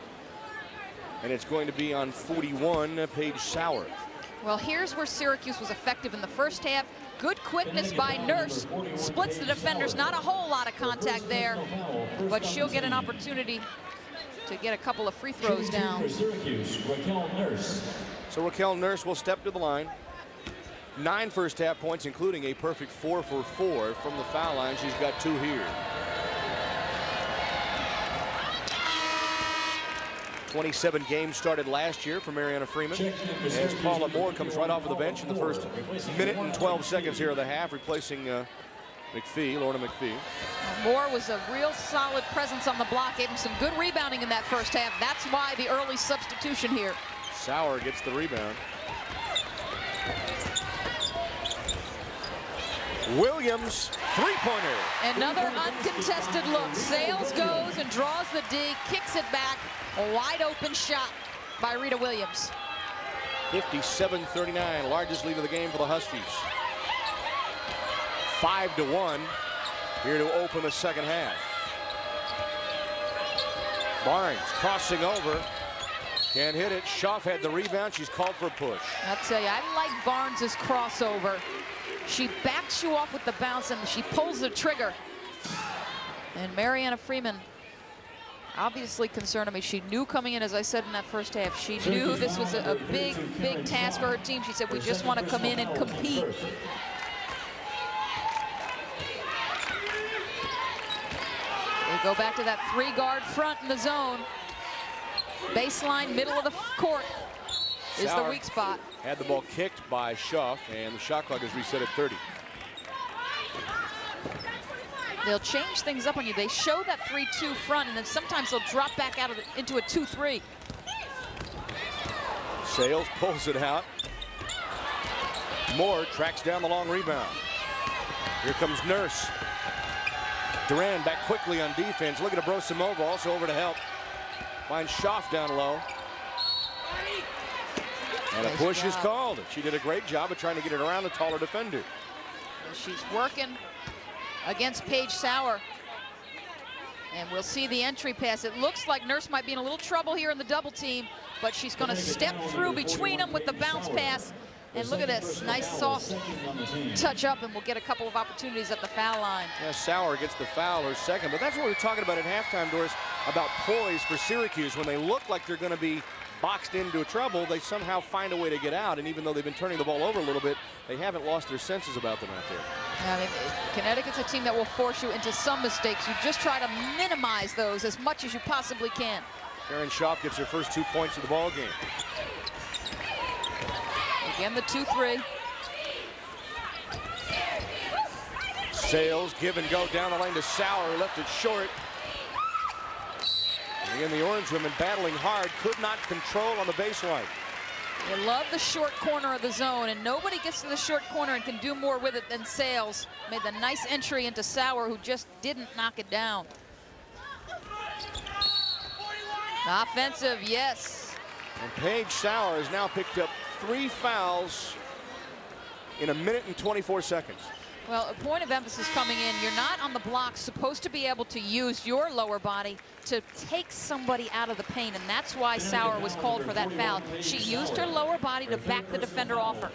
And it's going to be on 41, Paige Sauer. Well, here's where Syracuse was effective in the first half. Good quickness by Nurse. Splits the defenders. Not a whole lot of contact there, but she'll get an opportunity to get a couple of free throws down. So Raquel Nurse will step to the line. 9 first half points, including a perfect 4 for 4 from the foul line. She's got 2 here. 27 games started last year for Mariana Freeman, as Paula Moore comes right off of the bench in the first minute and 12 seconds here of the half, replacing McPhee, Lorna McPhee. Moore was a real solid presence on the block, gave him some good rebounding in that first half. That's why the early substitution here. Sauer gets the rebound. Williams, three-pointer. Another uncontested look. Sales goes and draws the D, kicks it back. A wide open shot by Rita Williams. 57-39, largest lead of the game for the Huskies. 5-1 here to open the second half. Barnes crossing over. Can't hit it. Schaaf had the rebound. She's called for a push. I'll tell you, I like Barnes's crossover. She backs you off with the bounce and she pulls the trigger. And Mariana Freeman obviously concerned. I mean, she knew coming in, as I said in that first half, she knew this was a big, big task for her team. She said, we just want to come in and compete. We go back to that 3-guard front in the zone. Baseline, middle of the court is the weak spot. Had the ball kicked by Schaaf, and the shot clock is reset at 30. They'll change things up on you. They show that 3-2 front, and then sometimes they'll drop back out of into a 2-3. Sales pulls it out. Moore tracks down the long rebound. Here comes Nurse. Duran back quickly on defense. Look at Abrosimova also over to help. Finds Schaaf down low. And a push is called. She did a great job of trying to get it around the taller defender. She's working against Paige Sauer. And we'll see the entry pass. It looks like Nurse might be in a little trouble here in the double team, but she's going to step through between them with the bounce pass. And look at this, nice soft touch up, and we'll get a couple of opportunities at the foul line. Yeah, Sauer gets the foul, her second, but that's what we were talking about at halftime, Doris, about poise for Syracuse. When they look like they're going to be boxed into trouble, they somehow find a way to get out, and even though they've been turning the ball over a little bit, they haven't lost their senses about them out there. I mean, Connecticut's a team that will force you into some mistakes. You just try to minimize those as much as you possibly can. Karen Schaaf gets her first 2 points of the ball game. Again, the 2-3. Sales give and go down the lane to Sauer, left it short. And again, the Orange women battling hard, could not control on the baseline. You love the short corner of the zone, and nobody gets to the short corner and can do more with it than Sales. Made the nice entry into Sauer, who just didn't knock it down. Offensive, yes. And Paige Sauer has now picked up 3 fouls in 1 minute and 24 seconds. Well, a point of emphasis coming in, you're not on the block supposed to be able to use your lower body to take somebody out of the paint, and that's why Sauer was called for that foul. She used her lower body to back the defender off her.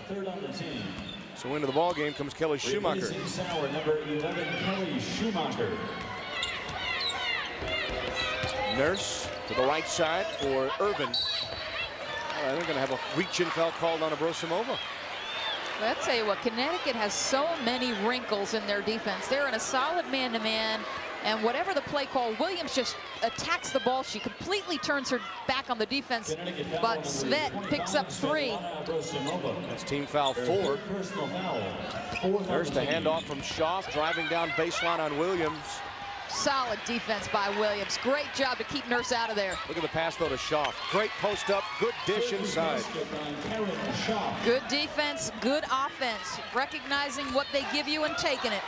So into the ball game comes Kelly Schumacher. Sauer, number 11, Kelly Schumacher. Nurse to the right side for Irvin. They're going to have a reach-in foul called on Abrosimova. Well, I'll tell you what, Connecticut has so many wrinkles in their defense. They're in a solid man-to-man, and whatever the play call, Williams just attacks the ball. She completely turns her back on the defense, but Svet picks up 3. That's team foul 4. There's the handoff from Schaaf, driving down baseline on Williams. Solid defense by Williams. Great job to keep Nurse out of there. Look at the pass, though, to Schaaf. Great post up, good dish inside. Good defense, good offense. Recognizing what they give you and taking it.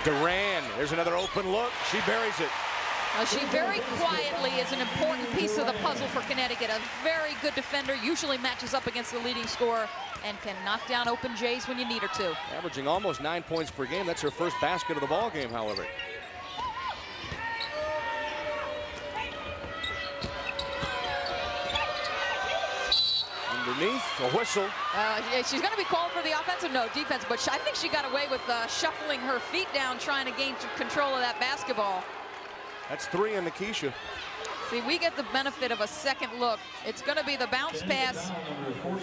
Duran, there's another open look. She buries it. She very quietly is an important piece of the puzzle for Connecticut. A very good defender, usually matches up against the leading scorer and can knock down open Jays when you need her to. Averaging almost 9 points per game. That's her first basket of the ball game, however. Underneath, a whistle. She's going to be called for the offensive, no, defense, but I think she got away with shuffling her feet down, trying to gain control of that basketball. That's 3 on Nikisha. See, we get the benefit of a second look. It's going to be the bounce pass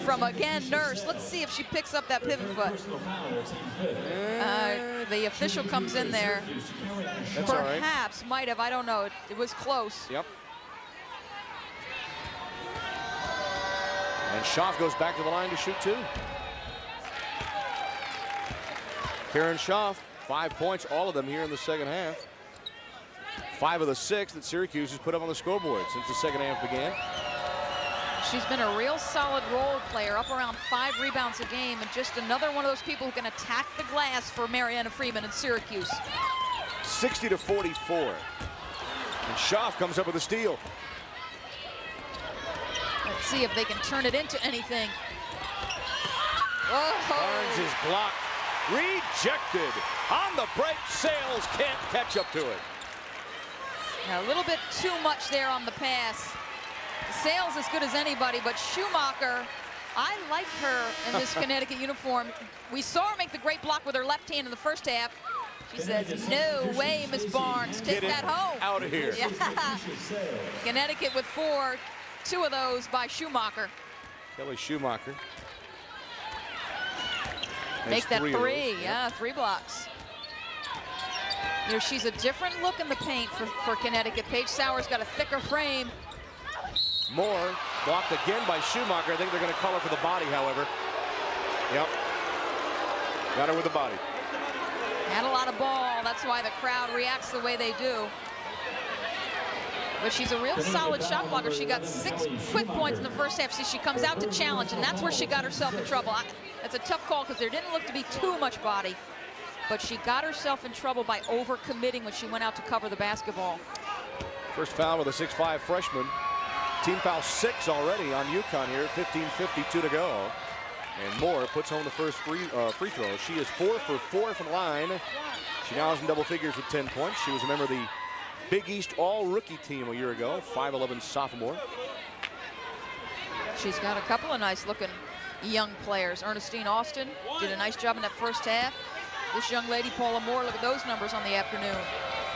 from, again, Nurse. Let's see if she picks up that pivot foot. The official comes in there. That's all right. Perhaps, might have, I don't know. It was close. Yep. And Schaaf goes back to the line to shoot 2. Karen Schaaf, 5 points, all of them here in the second half. 5 of the 6 that Syracuse has put up on the scoreboard since the second half began. She's been a real solid role player, up around 5 rebounds a game, and just another one of those people who can attack the glass for Mariana Freeman in Syracuse. 60-44. And Schaaf comes up with a steal. Let's see if they can turn it into anything. Barnes is blocked. Rejected. On the break, Sales can't catch up to it. A little bit too much there on the pass. Sales as good as anybody, but Schumacher, I like her in this Connecticut uniform. We saw her make the great block with her left hand in the first half. She says, no way, Miss Barnes. Take that home. Out of here. Yeah. Connecticut with 4, 2 of those by Schumacher. Kelly Schumacher. Make that 3. Yeah, 3 blocks. You know, she's a different look in the paint for Connecticut. Paige Sauer's got a thicker frame. Moore blocked again by Schumacher. I think they're going to call her for the body, however. Yep. Got her with the body. Had a lot of ball. That's why the crowd reacts the way they do. But she's a real solid shot blocker. She got 6 quick points in the first half. See, she comes out to challenge, and that's where she got herself in trouble. That's a tough call because there didn't look to be too much body. But she got herself in trouble by overcommitting when she went out to cover the basketball. First foul with a 6'5" freshman. Team foul 6 already on UConn here. 15:52 to go. And Moore puts home the first free throw. She is 4 for 4 from the line. She now is in double figures with 10 points. She was a member of the Big East All-Rookie team a year ago. 5'11" sophomore. She's got a couple of nice-looking young players. Ernestine Austin did a nice job in that first half. This young lady, Paula Moore, look at those numbers on the afternoon.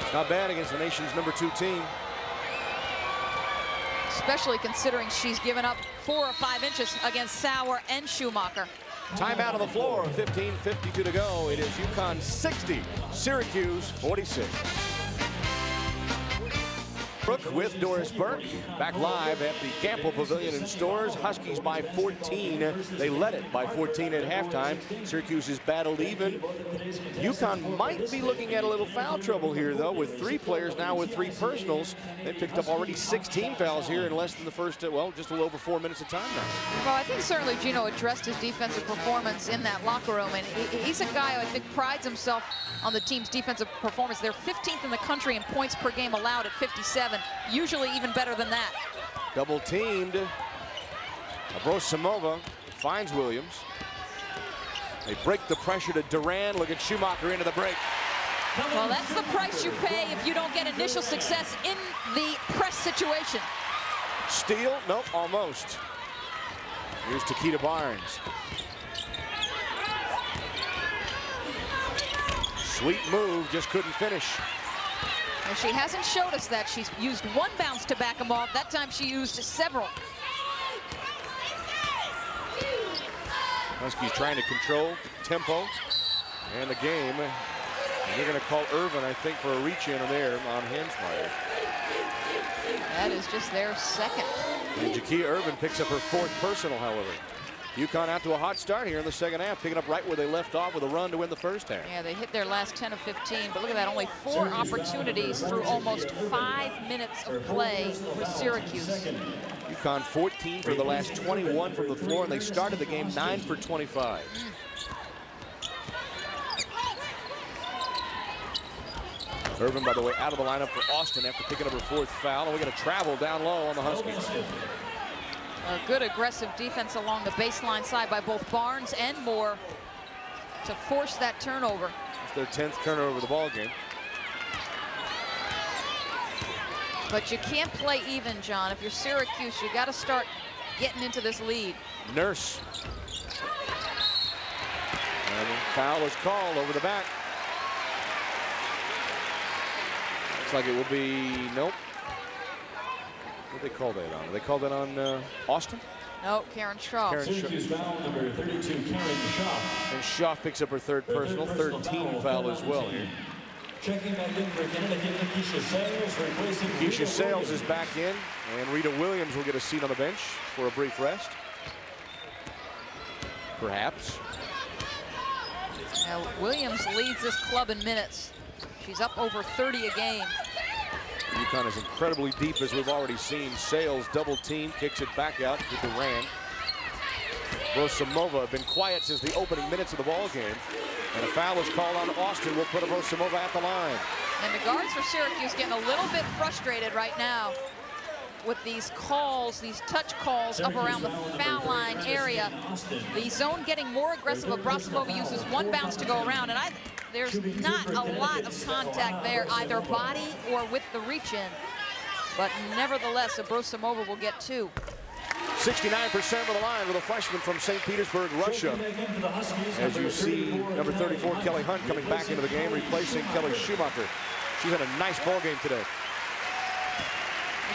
It's not bad against the nation's number 2 team. Especially considering she's given up 4 or 5 inches against Sauer and Schumacher. Timeout on the floor, 15:52 to go. It is UConn 60, Syracuse 46. Brooke with Doris Burke, back live at the Gamble Pavilion in Stores. Huskies by 14. They led it by 14 at halftime. Syracuse has battled even. UConn might be looking at a little foul trouble here, though, with 3 players now with 3 personals. They picked up already 16 fouls here in less than the first, well, just a little over 4 minutes of time now. Well, I think certainly Gino addressed his defensive performance in that locker room, and he's a guy who I think prides himself on the team's defensive performance. They're 15th in the country in points per game allowed at 57. Usually even better than that. Double teamed. Abrosimova finds Williams. They break the pressure to Duran. Look at Schumacher into the break. Well, that's the price you pay if you don't get initial success in the press situation. Steal? Nope, almost. Here's Takeda Barnes. Sweet move, just couldn't finish. And she hasn't showed us that. She's used 1 bounce to back them off. That time she used several. Huskies trying to control tempo and the game. And they're going to call Irvin, I think, for a reach-in there on Hansmeyer. That is just their second. And Jakia Irvin picks up her 4th personal, however. UConn out to a hot start here in the second half, picking up right where they left off with a run to win the first half. Yeah, they hit their last 10 of 15, but look at that, only 4 opportunities through almost 5 minutes of play for Syracuse. UConn 14 for the last 21 from the floor, and they started the game 9 for 25. Irvin, by the way, out of the lineup for Austin after picking up her 4th foul, and we got to travel down low on the Huskies. A good aggressive defense along the baseline side by both Barnes and Moore to force that turnover. It's their 10th turnover of the ball game. But you can't play even, John. If you're Syracuse, you got to start getting into this lead. Nurse. And foul is called over the back. Looks like it will be, nope. What did they call that on? They called that on Austin? No, Karen Schaaf. Syracuse foul number 32, Karen Schaaf. And Schaaf picks up her 3rd personal, 13 foul as well here. Checking back in for Connecticut, Keisha Sales, replacing Keisha Sales is back in, and Rita Williams will get a seat on the bench for a brief rest. Perhaps. Now, Williams leads this club in minutes. She's up over 30 a game. UConn is incredibly deep, as we've already seen. Sales double team, kicks it back out to Duran. Abrosimova been quiet since the opening minutes of the ball game. And a foul is called on Austin. Will put Abrosimova at the line. And the guards for Syracuse getting a little bit frustrated right now with these calls, these touch calls up around the foul line area. The zone getting more aggressive. Abrosimova uses 1 bounce to go around, and there's not a lot of contact there, either body or with the reach-in. But nevertheless, Abrosimova will get 2. 69% of the line with a freshman from St. Petersburg, Russia. As you see, number 34, Kelly Hunt, coming back into the game, replacing Kelly Schumacher. She's had a nice ball game today.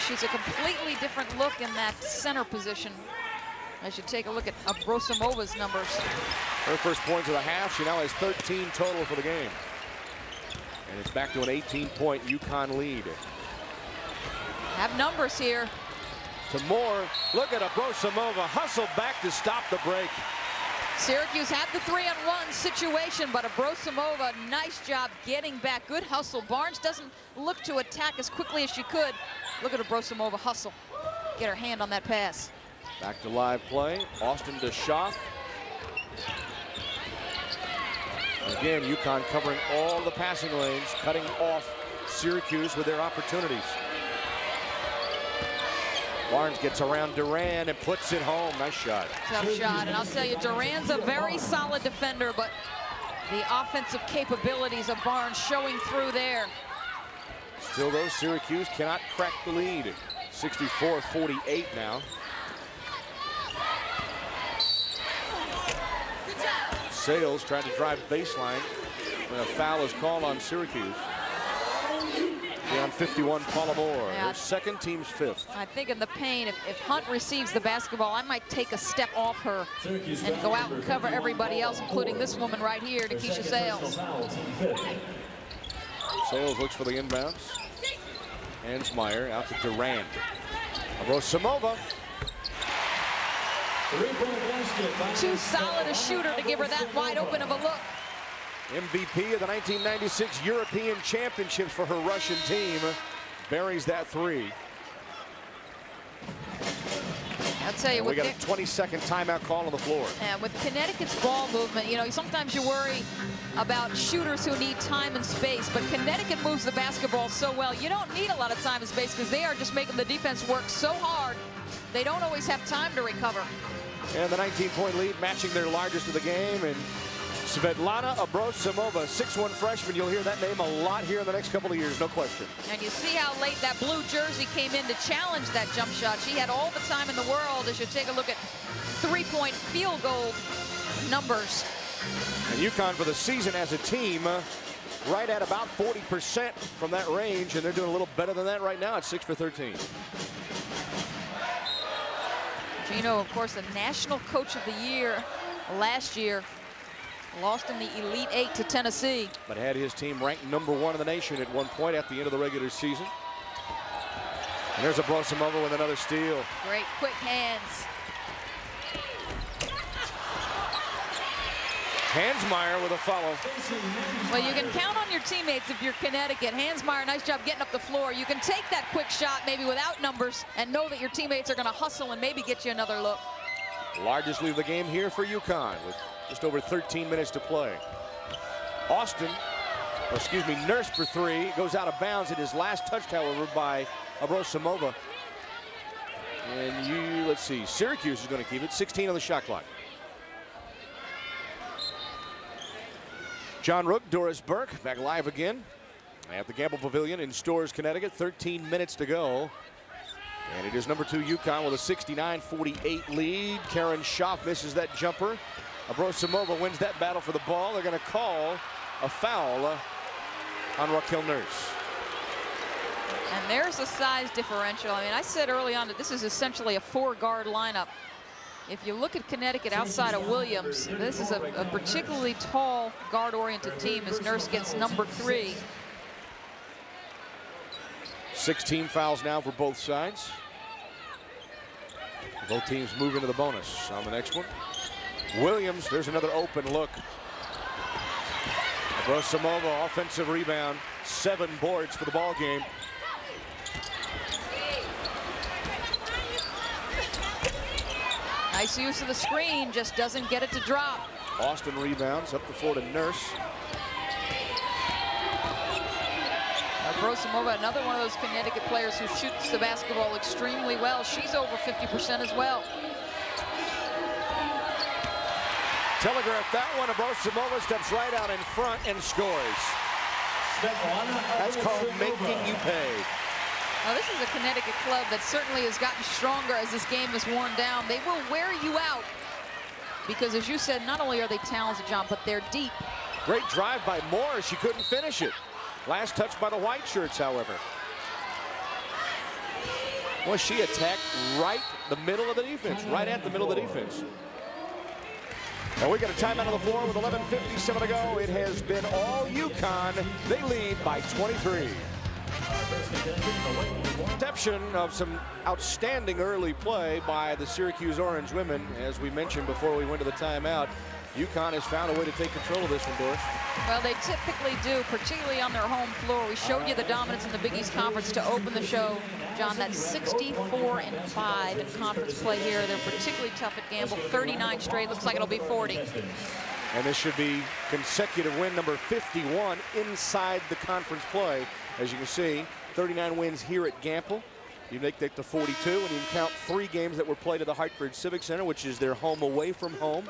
She's a completely different look in that center position. As you take a look at Abrosimova's numbers. Her first points of the half. She now has 13 total for the game. And it's back to an 18-point UConn lead. Have numbers here. To Moore. Look at Abrosimova. Hustle back to stop the break. Syracuse had the 3-on-1 situation, but Abrosimova, nice job getting back. Good hustle. Barnes doesn't look to attack as quickly as she could. Look at Abrosimova hustle. Get her hand on that pass. Back to live play. Austin to Schaff. Again, UConn covering all the passing lanes, cutting off Syracuse with their opportunities. Barnes gets around Duran and puts it home. Nice shot. Tough shot. And I'll tell you, Duran's a very solid defender, but the offensive capabilities of Barnes showing through there. Still, though, Syracuse cannot crack the lead. 64-48 now. Sales trying to drive baseline when a foul is called on Syracuse. On 51, Paula Moore. Yeah. Her second, team's fifth. I think in the paint, if Hunt receives the basketball, I might take a step off her and go out and cover everybody else, including this woman right here, Nikisha Sales. Sales looks for the inbounds. Hansmeyer out to Durand. Abrossimova. Too solid a shooter to give her that wide open of a look. MVP of the 1996 European Championships for her Russian team. Buries that three. I'll tell you, we got a 20-second timeout call on the floor. And with Connecticut's ball movement, you know, sometimes you worry about shooters who need time and space, but Connecticut moves the basketball so well. You don't need a lot of time and space because they are just making the defense work so hard. They don't always have time to recover. And the 19-point lead matching their largest of the game. And Svetlana Abrosimova, 6'1" freshman. You'll hear that name a lot here in the next couple of years, no question. And you see how late that blue jersey came in to challenge that jump shot. She had all the time in the world as you take a look at three-point field goal numbers. And UConn for the season as a team, right at about 40% from that range, and they're doing a little better than that right now at 6 for 13. Gino, of course, the National Coach of the Year last year. Lost in the Elite Eight to Tennessee. But had his team ranked #1 in the nation at one point at the end of the regular season. And there's Abrosimova with another steal. Great quick hands. Hansmeyer with a follow. Well, you can count on your teammates if you're Connecticut. Hansmeyer, nice job getting up the floor. You can take that quick shot maybe without numbers and know that your teammates are going to hustle and maybe get you another look. Largest lead of the game here for UConn with just over 13 minutes to play. Nurse for three. Goes out of bounds at his last touch, however, by Abrosimova. And let's see, Syracuse is going to keep it. 16 on the shot clock. John Rook, Doris Burke, back live again at the Gamble Pavilion in Storrs, Connecticut. 13 minutes to go. And it is #2 UConn with a 69-48 lead. Karen Schaff misses that jumper. Abrosimova wins that battle for the ball. They're going to call a foul on Raquel Nurse. And there's a size differential. I mean, I said early on that this is essentially a four-guard lineup. If you look at Connecticut outside of Williams, this is a particularly tall guard-oriented team as Nurse gets #3. 16 fouls now for both sides. Both teams move into the bonus on the next one. Williams, there's another open look. Abrosimova, offensive rebound, 7 boards for the ball game. Nice use of the screen, just doesn't get it to drop. Austin rebounds up the floor to Nurse. Abrosimova, another one of those Connecticut players who shoots the basketball extremely well. She's over 50% as well. Telegraph that one. Abrosimova steps right out in front and scores. That's called making you pay. Now, this is a Connecticut club that certainly has gotten stronger as this game has worn down. They will wear you out because, as you said, not only are they talented, John, but they're deep. Great drive by Moore. She couldn't finish it. Last touch by the white shirts, however. Well, she attacked right the middle of the defense, right at the middle of the defense. And we got a timeout on the floor with 11:57 to go. It has been all UConn. They lead by 23. Exception of some outstanding early play by the Syracuse Orange women. As we mentioned before we went to the timeout, UConn has found a way to take control of this one, Doris. Well, they typically do, particularly on their home floor. We showed you the dominance in the Big East Conference to open the show. John, that's 64-5 in conference play here. They're particularly tough at Gamble. 39 straight. Looks like it'll be 40. And this should be consecutive win number 51 inside the conference play. As you can see, 39 wins here at Gamble. You make that to 42, and you count 3 games that were played at the Hartford Civic Center, which is their home away from home.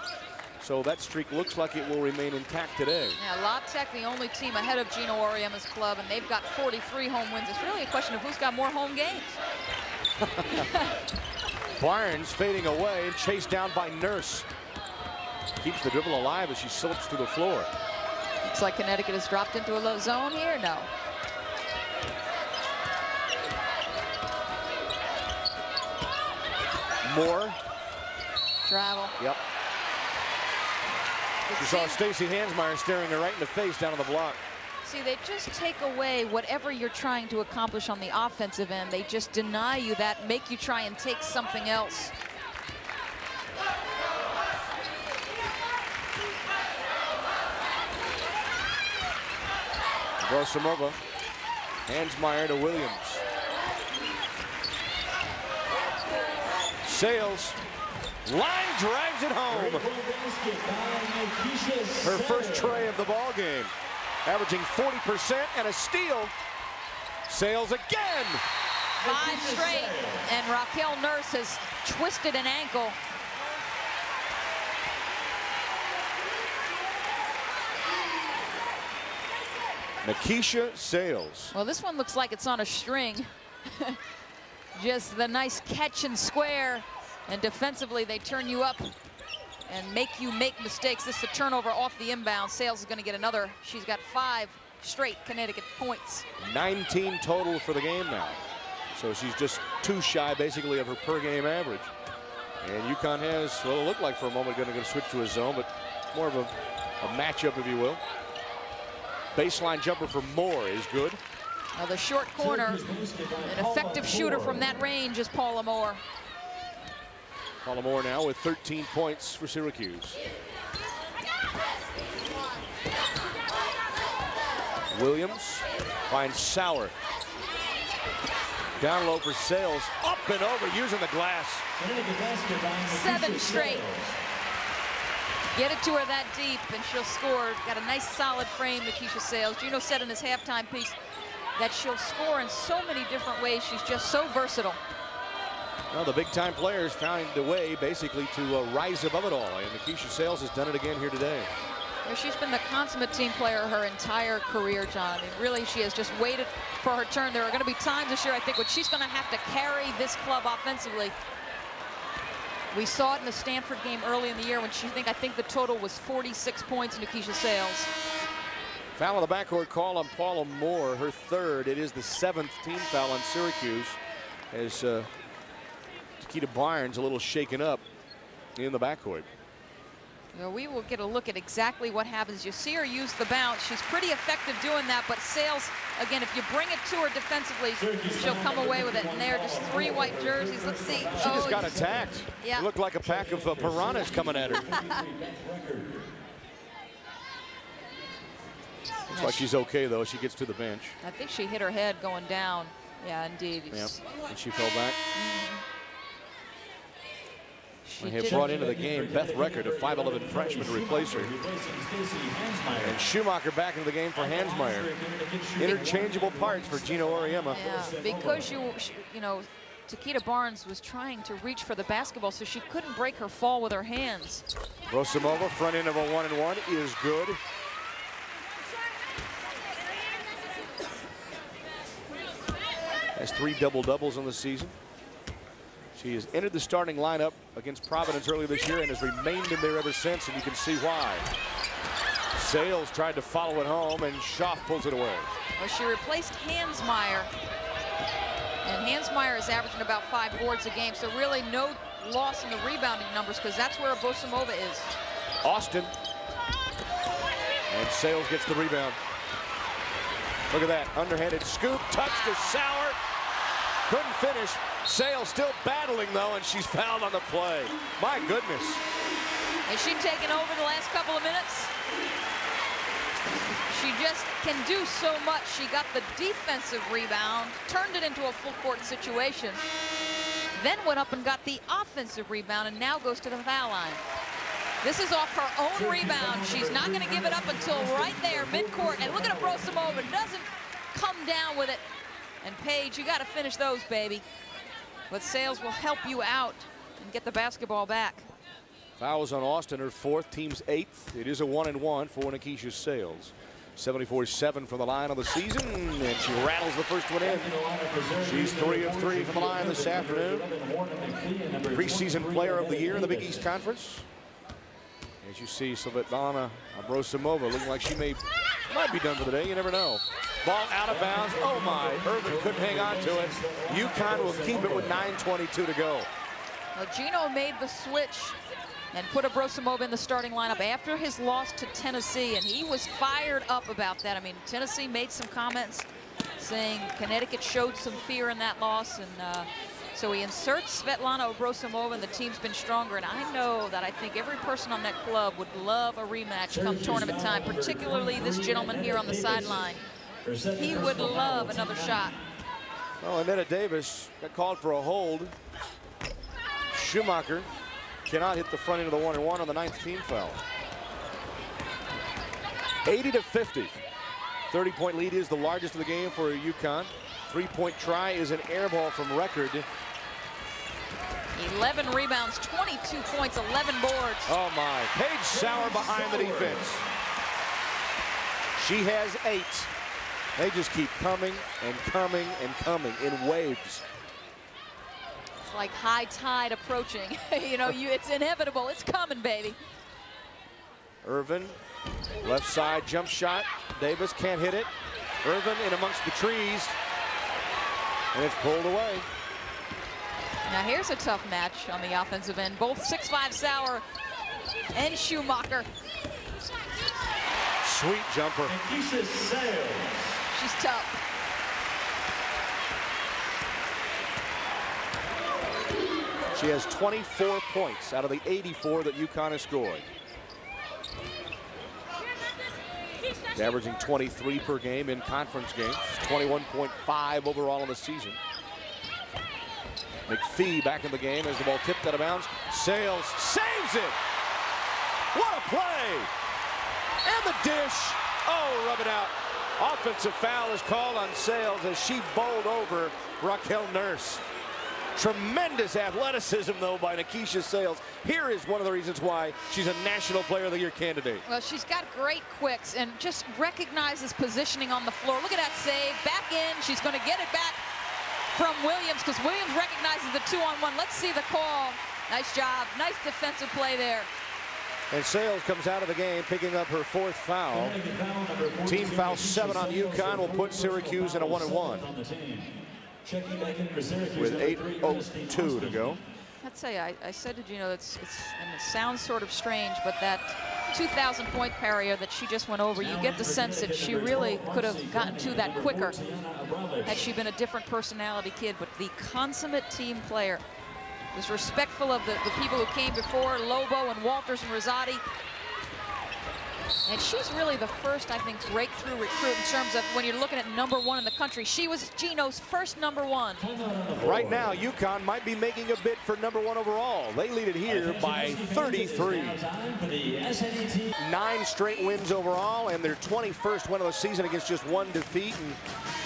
So that streak looks like it will remain intact today. Yeah, La Tech, the only team ahead of Gino Auriemma's club, and they've got 43 home wins. It's really a question of who's got more home games. Barnes fading away and chased down by Nurse. Keeps the dribble alive as she slips to the floor. Looks like Connecticut has dropped into a low zone here. No. Moore. Travel. Yep. You saw Stacey Hansmeyer staring her right in the face down on the block. See, they just take away whatever you're trying to accomplish on the offensive end. They just deny you that, make you try and take something else. Brosimova. Hansmeyer to Williams. Sales. Line drives it home. Her first tray of the ball game. Averaging 40% and a steal. Sales again. 5 straight. And Raquel Nurse has twisted an ankle. Nikisha Sales. Well, this one looks like it's on a string. Just the nice catch and square. And defensively, they turn you up and make you make mistakes. This is a turnover off the inbound. Sales is going to get another. She's got 5 straight Connecticut points. 19 total for the game now. So she's just 2 shy, basically, of her per-game average. And UConn has, well, it looked like for a moment going to switch to a zone, but more of a matchup, if you will. Baseline jumper for Moore is good. Well, the short corner, an effective shooter from that range is Paula Moore. Paula Moore now with 13 points for Syracuse. Williams finds Sauer. Down low for Sales. Up and over using the glass. 7 straight. Get it to her that deep and she'll score. Got a nice solid frame, Nikisha Sales. Gino said in his halftime piece that she'll score in so many different ways. She's just so versatile. Well, the big-time players found a way, basically, to rise above it all, and Nikisha Sales has done it again here today. Well, she's been the consummate team player her entire career, John. And really, she has just waited for her turn. There are going to be times this year, I think, when she's going to have to carry this club offensively. We saw it in the Stanford game early in the year when I think the total was 46 points, Nikisha Sales. Foul on the backcourt call on Paula Moore, her 3rd. It is the 7th team foul on Syracuse, as Takeda Barnes a little shaken up in the backcourt. Well, we will get a look at exactly what happens. You see her use the bounce. She's pretty effective doing that, but Sales, again, if you bring it to her defensively, she'll come away with it. And there are just 3 white jerseys. Let's see. She just got attacked. Yeah. It looked like a pack of piranhas coming at her. Looks like she's okay, though. She gets to the bench. I think she hit her head going down. Yeah, indeed. Yeah, and she fell back. They have brought into the game Beth Record, a 5'11" freshman, to replace her. And Schumacher back into the game for Hansmeyer. Interchangeable parts for Gino Auriemma. Yeah, because you know, Takeda Barnes was trying to reach for the basketball, so she couldn't break her fall with her hands. Brosimova, front end of a 1-and-1 is good. Has 3 double-doubles in the season. She has entered the starting lineup against Providence earlier this year and has remained in there ever since, and you can see why. Sales tried to follow it home, and Schaff pulls it away. Well, she replaced Hansmeyer, and Hansmeyer is averaging about 5 boards a game, so really no loss in the rebounding numbers because that's where Abrosimova is. Austin. And Sales gets the rebound. Look at that, underhanded scoop, touch to Sauer. Couldn't finish. Sales still battling though, and she's fouled on the play. My goodness. Is she taking over the last couple of minutes? She just can do so much. She got the defensive rebound, turned it into a full court situation, then went up and got the offensive rebound, and now goes to the foul line. This is off her own rebound. She's not going to give it up until right there, midcourt. And look at Abrosimova, doesn't come down with it. And Paige, you got to finish those, baby. But Sales will help you out and get the basketball back. Fouls on Austin, her 4th, team's 8th. It is a 1-and-1 for Nikisha Sales. 74-7 from the line of the season, and she rattles the first one in. She's 3 of 3 from the line this afternoon. Preseason player of the year in the Big East Conference. As you see, Svetlana Abrosimova looking like she might be done for the day. You never know. Ball out of bounds. Oh my, Irvin couldn't hang on to it. UConn will keep it with 9:22 to go. Well, Gino made the switch and put Abrosimova in the starting lineup after his loss to Tennessee, and he was fired up about that. I mean, Tennessee made some comments saying Connecticut showed some fear in that loss, and so he inserts Svetlana Abrosimova, and the team's been stronger. And I know that I think every person on that club would love a rematch come tournament time, particularly this gentleman here on the sideline. He would love another shot. Oh, Annetta Davis got called for a hold. Schumacher cannot hit the front end of the 1-and-1 on the 9th team foul. 80-50. 30-point lead is the largest of the game for UConn. 3-point try is an air ball from record. 11 rebounds, 22 points, 11 boards. Oh my, Paige Sauer behind the defense. She has 8. They just keep coming and coming and coming in waves. It's like high tide approaching. You know, it's inevitable. It's coming, baby. Irvin, left side jump shot. Davis can't hit it. Irvin in amongst the trees. And it's pulled away. Now here's a tough match on the offensive end. Both 6'5" Sauer and Schumacher. Sweet jumper. She's tough. She has 24 points out of the 84 that UConn has scored. She's averaging 23 per game in conference games. 21.5 overall in the season. McPhee back in the game as the ball tipped out of bounds. Sales saves it. What a play. And the dish. Oh, rub it out. Offensive foul is called on Sales as she bowled over Raquel Nurse. Tremendous athleticism, though, by Nikisha Sales. Here is one of the reasons why she's a National Player of the Year candidate. Well, she's got great quicks and just recognizes positioning on the floor. Look at that save. Back in. She's going to get it back from Williams because Williams recognizes the 2-on-1. Let's see the call. Nice job. Nice defensive play there. And Sales comes out of the game, picking up her 4th foul. Team foul 7 on UConn will put Syracuse in a 1-and-1. With 8:02 to go. I'll tell you, I said to Gino, and it sounds sort of strange, but that 2,000-point barrier that she just went over, you get the sense that she really could have gotten to that quicker had she been a different personality kid. But the consummate team player was respectful of the people who came before, Lobo and Walters and Rosati. And she's really the first, I think, breakthrough recruit in terms of when you're looking at #1 in the country. She was Gino's first #1. Right now, UConn might be making a bid for #1 overall. They lead it here by 33. 9 straight wins overall, and their 21st win of the season against just 1 defeat. And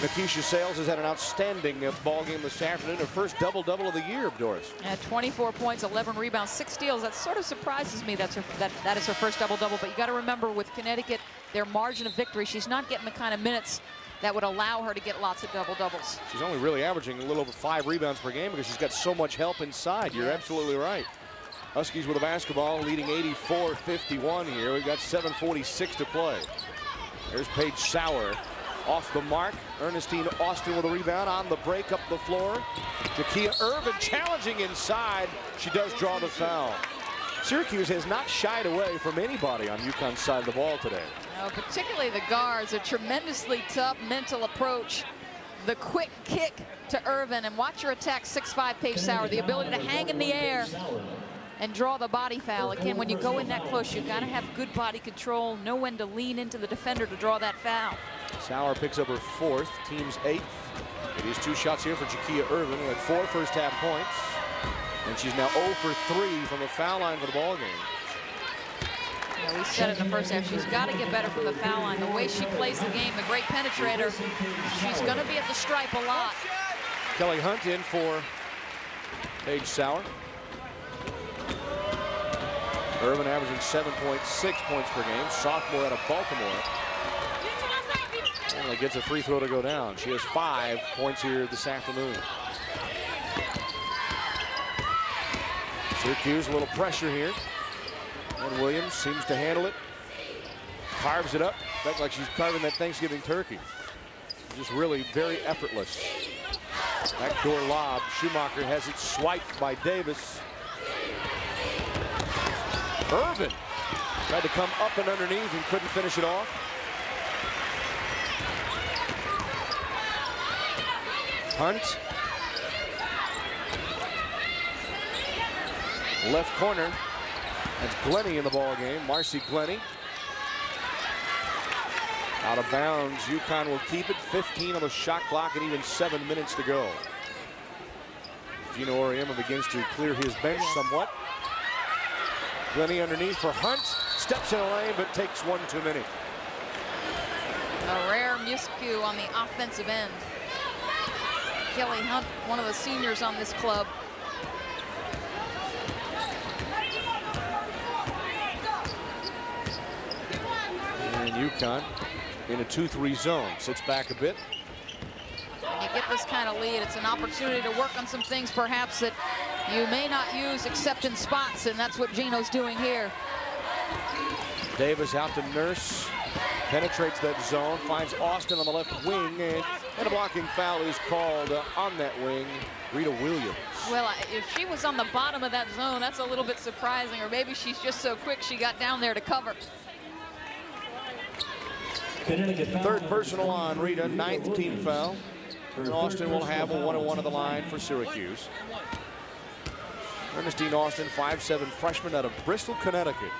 Nikisha Sales has had an outstanding ball game this afternoon. Her first double-double of the year, Doris. Yeah, 24 points, 11 rebounds, 6 steals. That sort of surprises me. That is her first double-double. But you got to remember, with Connecticut, their margin of victory, she's not getting the kind of minutes that would allow her to get lots of double-doubles. She's only really averaging a little over 5 rebounds per game because she's got so much help inside. You're absolutely right. Huskies with a basketball, leading 84-51 here. We've got 7:46 to play. There's Paige Sauer off the mark. Ernestine Austin with a rebound on the break up the floor. Jakia Irvin challenging inside. She does draw the foul. Syracuse has not shied away from anybody on UConn's side of the ball today. No, particularly the guards, a tremendously tough mental approach. The quick kick to Irvin, and watch her attack 6'5" Paige Sauer. The ability to hang in the air and draw the body foul. Again, when you go in that close, you've got to have good body control, know when to lean into the defender to draw that foul. Sauer picks up her 4th, team's 8th. It is 2 shots here for Jakia Irvin, who had 4 first-half points. And she's now 0 for 3 from the foul line for the ball game. Yeah, we said it in the first half. She's got to get better from the foul line. The way she plays the game, the great penetrator, she's going to be at the stripe a lot. Kelly Hunt in for Paige Sauer. Irvin averaging 7.6 points per game. Sophomore out of Baltimore. And gets a free throw to go down. She has 5 points here this afternoon. Syracuse, a little pressure here. And Williams seems to handle it. Carves it up. Looks like she's carving that Thanksgiving turkey. Just really very effortless. Backdoor lob. Schumacher has it swiped by Davis. Irvin tried to come up and underneath and couldn't finish it off. Hunt. Left corner. That's Glennie in the ball game. Marcy Glennie. Out of bounds. UConn will keep it. 15 on the shot clock and even 7 minutes to go. Gino Auriemma begins to clear his bench somewhat. Glennie underneath for Hunt. Steps in a lane, but takes one too many. A rare miscue on the offensive end. Kelly Hunt, one of the seniors on this club. And UConn in a 2-3 zone. Sits back a bit. When you get this kind of lead, it's an opportunity to work on some things perhaps that you may not use except in spots, and that's what Gino's doing here. Davis out to Nurse. Penetrates that zone, finds Austin on the left wing, and a blocking foul is called on that wing. Rita Williams. Well, if she was on the bottom of that zone, that's a little bit surprising, or maybe she's just so quick she got down there to cover. Third personal on Rita, 9th team foul. And Austin will have a 1-on-1 of the line for Syracuse. Ernestine Austin, 5'7" freshman out of Bristol, Connecticut.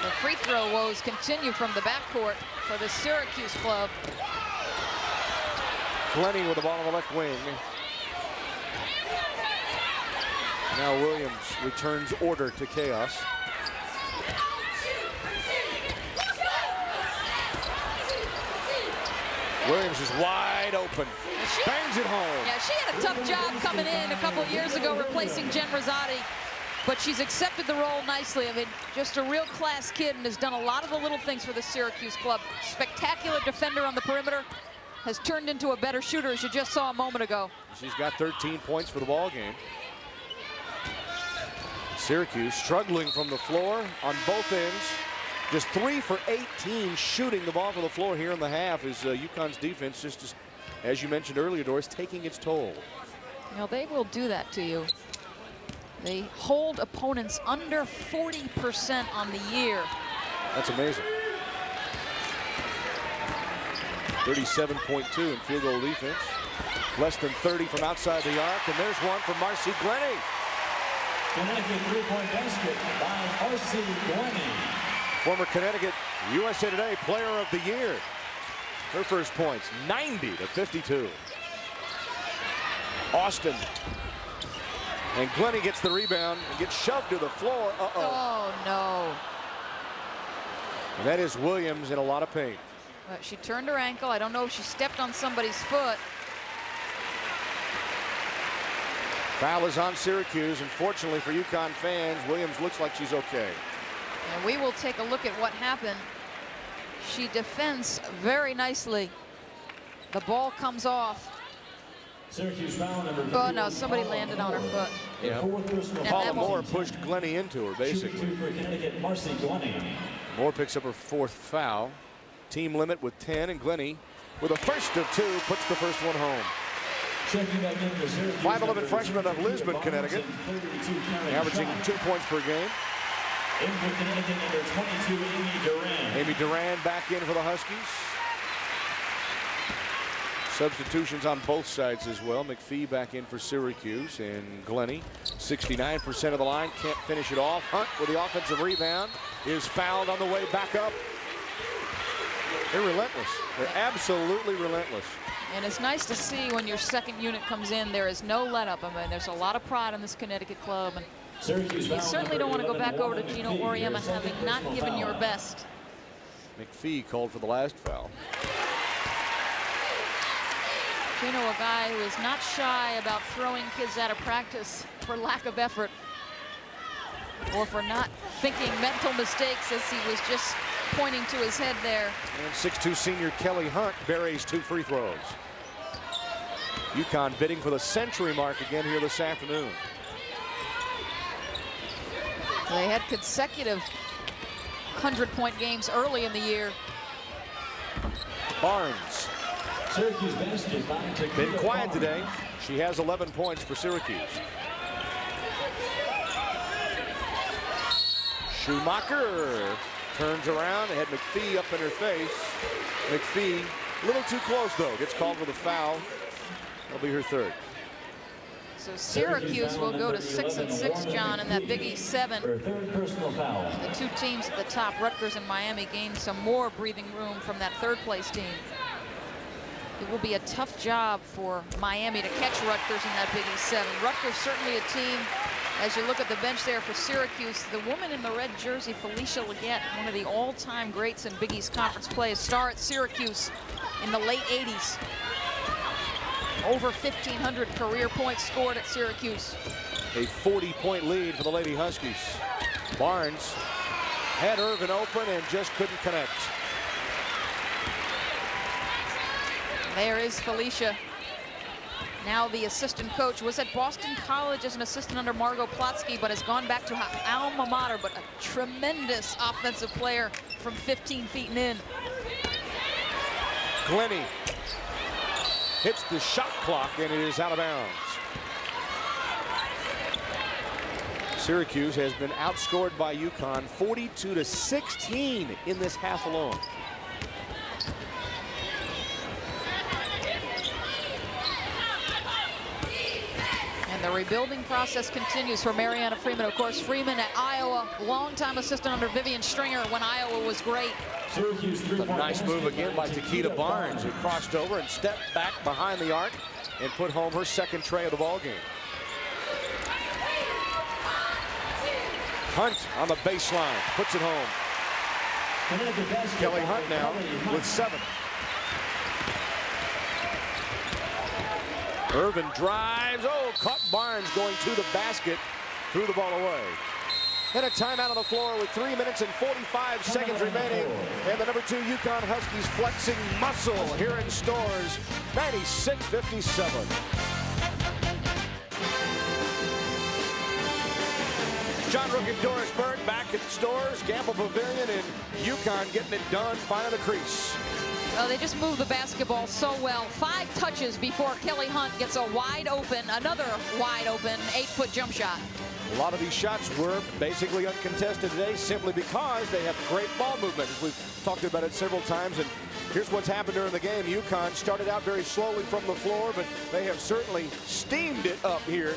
The free throw woes continue from the backcourt for the Syracuse club. Glennie with the ball on the left wing. Now Williams returns order to chaos. Williams is wide open. Bangs it home. Yeah, she had a tough job coming in a couple of years ago replacing Jen Rosati, but she's accepted the role nicely. I mean, just a real class kid and has done a lot of the little things for the Syracuse club. Spectacular defender on the perimeter, has turned into a better shooter, as you just saw a moment ago. She's got 13 points for the ball game. Syracuse struggling from the floor on both ends. Just 3 for 18 shooting the ball from the floor here in the half is UConn's defense, just as you mentioned earlier, Doris, taking its toll. You know, they will do that to you. They hold opponents under 40% on the year. That's amazing. 37.2 in field goal defense. Less than 30 from outside the arc, and there's one from Marcy Glennie. Connecticut three-point basket by Marcy Glennie. Former Connecticut USA Today Player of the Year. Her first points, 90-52. Austin. And Glennie gets the rebound and gets shoved to the floor. Oh, no. And that is Williams in a lot of pain. But she turned her ankle. I don't know if she stepped on somebody's foot. Foul is on Syracuse, and fortunately for UConn fans, Williams looks like she's okay. And we will take a look at what happened. She defends very nicely. The ball comes off. Syracuse foul number Oh no, somebody landed on her foot. Yeah. Paula Moore pushed Glennie into her, basically. For Connecticut, Marcy Glennie. Moore picks up her 4th foul. Team limit with 10, and Glennie, with a first of 2, puts the first one home. 5'11" freshman of Lisbon, Connecticut, averaging 2 points per game. In for Connecticut, number 22, Amy Duran. Amy Duran back in for the Huskies. Substitutions on both sides as well. McPhee back in for Syracuse, and Glennie, 69% of the line, can't finish it off. Hunt with the offensive rebound is fouled on the way back up. They're relentless. They're absolutely relentless. And it's nice to see when your second unit comes in, there is no let up. I mean, there's a lot of pride in this Connecticut club. And you certainly don't want to go back over to Gino Auriemma having not given your best. McPhee called for the last foul. Gino, a guy who is not shy about throwing kids out of practice for lack of effort or for not thinking mental mistakes, as he was just pointing to his head there. And 6'2" senior Kelly Hunt buries 2 free throws. UConn bidding for the century mark again here this afternoon. They had consecutive 100-point games early in the year. Barnes. Syracuse bench is back to Been quiet today. She has 11 points for Syracuse. Schumacher turns around and had McPhee up in her face. McPhee a little too close though. Gets called for the foul. That'll be her 3rd. So Syracuse will go to 6-6, John, in that Big East 7. her 3rd personal foul. The 2 teams at the top, Rutgers and Miami, gain some more breathing room from that 3rd-place team. It will be a tough job for Miami to catch Rutgers in that Big East 7. Rutgers certainly a team, as you look at the bench there for Syracuse, the woman in the red jersey, Felicia Leggett, one of the all-time greats in Big East Conference play, a star at Syracuse in the late 80s. Over 1,500 career points scored at Syracuse. A 40-point lead for the Lady Huskies. Barnes had Irvin open and just couldn't connect. There is Felicia. Now the assistant coach, was at Boston College as an assistant under Margot Plotsky, but has gone back to her alma mater, but a tremendous offensive player from 15 feet and in. Glennie hits the shot clock, and it is out of bounds. Syracuse has been outscored by UConn 42-16 in this half alone. And the rebuilding process continues for Mariana Freeman. Of course, Freeman at Iowa, longtime assistant under Vivian Stringer when Iowa was great. A nice move again by Takeda Barnes, who crossed over and stepped back behind the arc and put home her 2nd tray of the ball game. Hunt on the baseline, puts it home. Kelly Hunt now with 7. Irvin drives, caught Barnes going to the basket, threw the ball away. And a timeout on the floor with 3 minutes and 45 seconds remaining. And the number 2 UConn Huskies flexing muscle here in Stores, 96-57. John Rook and Doris Bird back at Stores, Gamble Pavilion, and UConn getting it done, finding the crease. Well, they just moved the basketball so well. 5 touches before Kelly Hunt gets a another wide open 8-foot jump shot. A lot of these shots were basically uncontested today simply because they have great ball movement. We've talked about it several times, and here's what's happened during the game. UConn started out very slowly from the floor, but they have certainly steamed it up here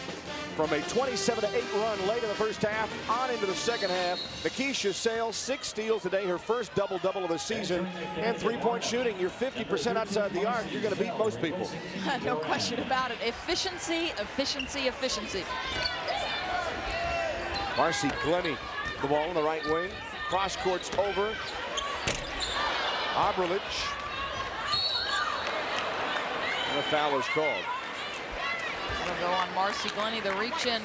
from a 27-8 run late in the first half on into the second half. Nikisha Sales, 6 steals today, her first double-double of the season, and 3-point shooting. You're 50% outside the arc, you're going to beat most people. No question about it. Efficiency, efficiency, efficiency. Marcy Glennie, the ball in the right wing. Cross courts over. Oberlich. And a foul is called. That'll go on Marcy Glennie, the reach-in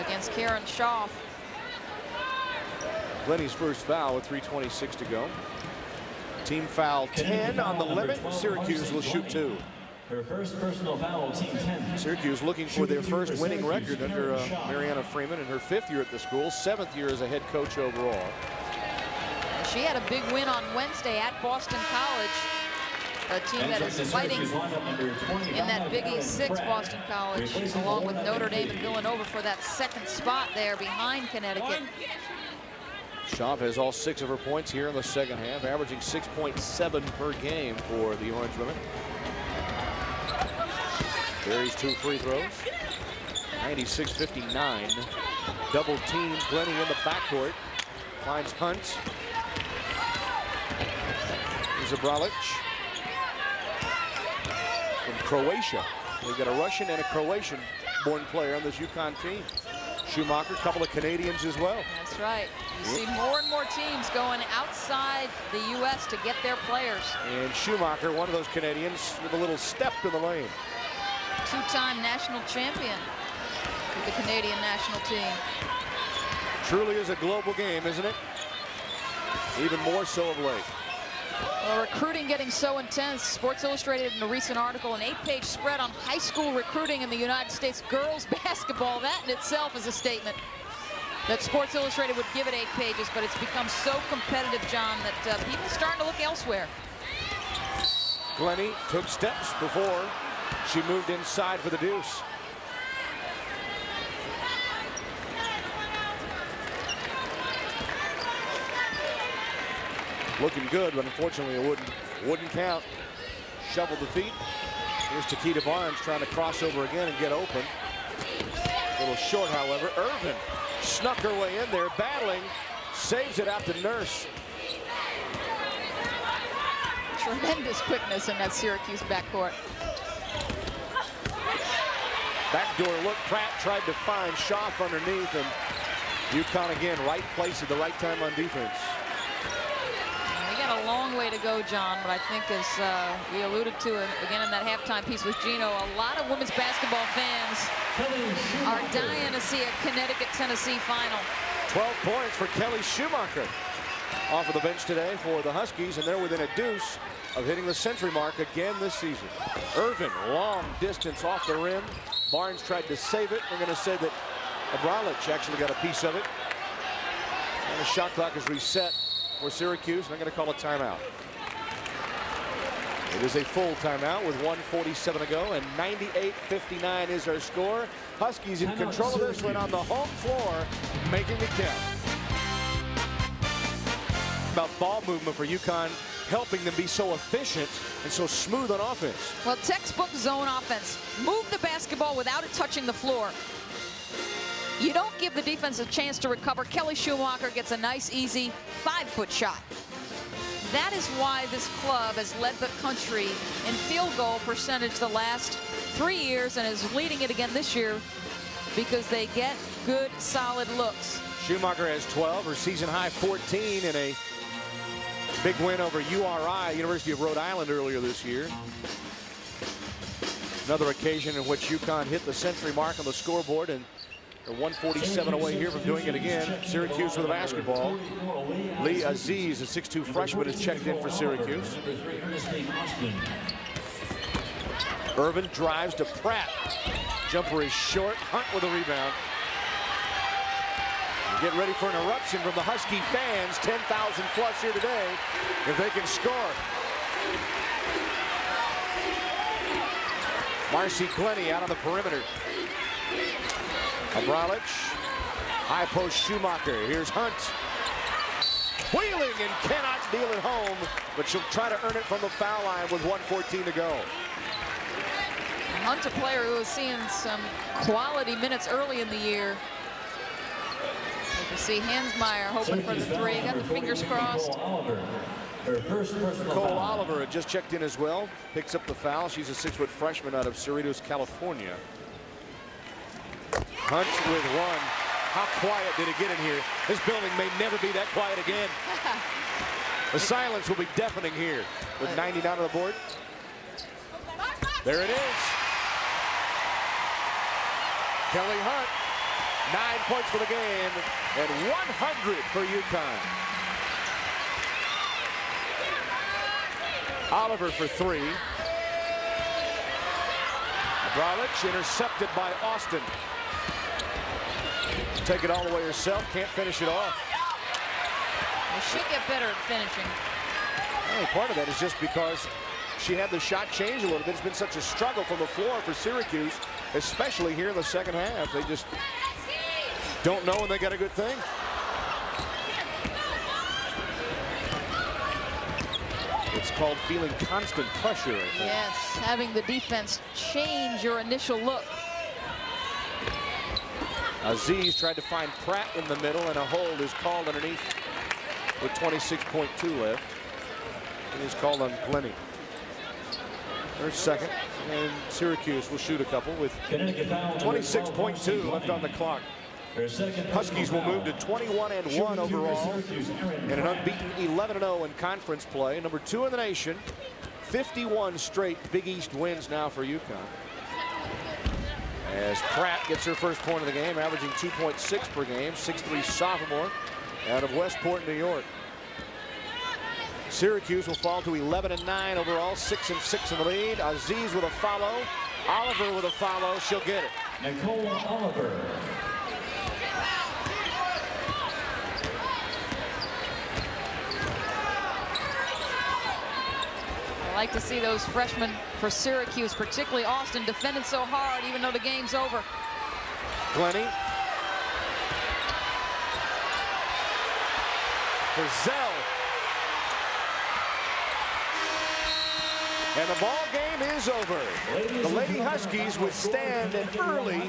against Karen Schaaf. Glennie's first foul with 3:26 to go. Team foul 10 on the limit. Syracuse will shoot 2. Her first personal foul, team 10. Syracuse looking for their first winning record under Mariana Freeman in her 5th year at the school, 7th year as a head coach overall. She had a big win on Wednesday at Boston College. A team that is fighting in that Big East 6, Boston College, along with Notre Dame and Villanova for that 2nd spot there behind Connecticut. Schaaf has all 6 of her points here in the second half, averaging 6.7 per game for the Orange women. Buries 2 free throws. 96-59. Double team. Glennie in the backcourt. Finds Hunt. Zabralic from Croatia. We've got a Russian and a Croatian-born player on this UConn team. Schumacher, a couple of Canadians as well. That's right. You see more and more teams going outside the U.S. to get their players. And Schumacher, one of those Canadians, with a little step in the lane. 2-time national champion with the Canadian national team. Truly is a global game, isn't it? Even more so of late. Well, recruiting getting so intense. Sports Illustrated in a recent article, an 8-page spread on high school recruiting in the United States girls basketball. That in itself is a statement that Sports Illustrated would give it 8 pages, but it's become so competitive, John, that people are starting to look elsewhere. Glennie took steps before she moved inside for the deuce. Looking good, but unfortunately it wouldn't count. Shoveled the feet. Here's Takeda Barnes trying to cross over again and get open. A little short, however. Irvin snuck her way in there, battling, saves it out to Nurse. Tremendous quickness in that Syracuse backcourt. Backdoor look. Pratt tried to find Schaaf underneath, and UConn again, right place at the right time on defense. We got a long way to go, John, but I think as we alluded to again in that halftime piece with Gino, a lot of women's basketball fans are dying to see a Connecticut-Tennessee final. 12 points for Kelly Schumacher off of the bench today for the Huskies, and they're within a deuce of hitting the century mark again this season. Irvin, long distance off the rim. Barnes tried to save it. We're going to say that Abralic actually got a piece of it. And the shot clock is reset for Syracuse. I'm going to call a timeout. It is a full timeout with 1:47 to go, and 98-59 is our score. Huskies in control of this one on the home floor, making it count. About ball movement for UConn, helping them be so efficient and so smooth on offense. Well, textbook zone offense. Move the basketball without it touching the floor. You don't give the defense a chance to recover. Kelly Schumacher gets a nice, easy 5-foot shot. That is why this club has led the country in field goal percentage the last 3 years and is leading it again this year because they get good, solid looks. Schumacher has 12, her season high 14 in a big win over URI, University of Rhode Island, earlier this year. Another occasion in which UConn hit the century mark on the scoreboard, and they're 1:47 away here from doing it again. Syracuse with the basketball. Lee Aziz, a 6'2 freshman, is checked in for Syracuse. Irvin drives to Pratt. Jumper is short. Hunt with a rebound. Get ready for an eruption from the Husky fans. 10,000 plus here today if they can score. Marcy Glennie out on the perimeter. Abralic, high post Schumacher. Here's Hunt. Wheeling and cannot deal it home, but she'll try to earn it from the foul line with 1:14 to go. Hunt, a player who has seen some quality minutes early in the year. You can see Hansmeyer hoping for the three. Got the fingers crossed. Cole Oliver had just checked in as well. Picks up the foul. She's a 6-foot freshman out of Cerritos, California. Hunt with one. How quiet did it get in here? This building may never be that quiet again. The silence will be deafening here with 99 on the board. There it is. Kelly Hunt, 9 points for the game and 100 for UConn. Oliver for three. Brolic intercepted by Austin. Take it all the way herself, can't finish it off. They should get better at finishing. Well, part of that is just because she had the shot change a little bit. It's been such a struggle from the floor for Syracuse, especially here in the second half. They just don't know when they got a good thing. It's called feeling constant pressure, I think. Yes, having the defense change your initial look. Aziz tried to find Pratt in the middle, and a hold is called underneath with 26.2 left. And he's called on Glennie. There's second, and Syracuse will shoot a couple with 26.2 left on the clock. Huskies will move to 21-1 overall and an unbeaten 11-0 in conference play. Number 2 in the nation. 51 straight Big East wins now for UConn. As Pratt gets her first point of the game, averaging 2.6 per game, 6'3" sophomore out of Westport, New York. Syracuse will fall to 11-9 overall, 6-6 in the lead. Aziz with a follow. Oliver with a follow. She'll get it. Nicole Oliver. I like to see those freshmen for Syracuse, particularly Austin, defending so hard even though the game's over. Glennie. For Zell. And the ball game is over. The Lady Huskies withstand an early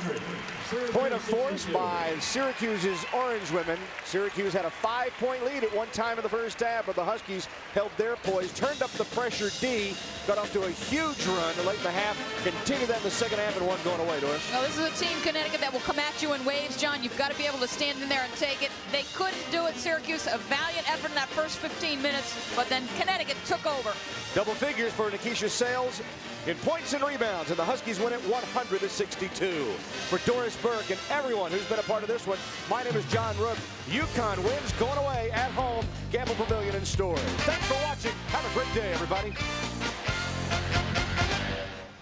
point of force by Syracuse's Orange Women. Syracuse had a 5-point lead at one time in the first half, but the Huskies held their poise, turned up the pressure D, got off to a huge run late in the half, continued that in the second half, and one going away, Doris. Well, this is a team, Connecticut, that will come at you in waves, John. You've got to be able to stand in there and take it. They couldn't do it. Syracuse, a valiant effort in that first 15 minutes, but then Connecticut took over. Double figures for Nikisha Sales in points and rebounds, and the Huskies win it 100-62. For Doris Burke and everyone who's been a part of this one, my name is John Rook. UConn wins going away at home. Gamble Pavilion in stores. Thanks for watching. Have a great day, everybody.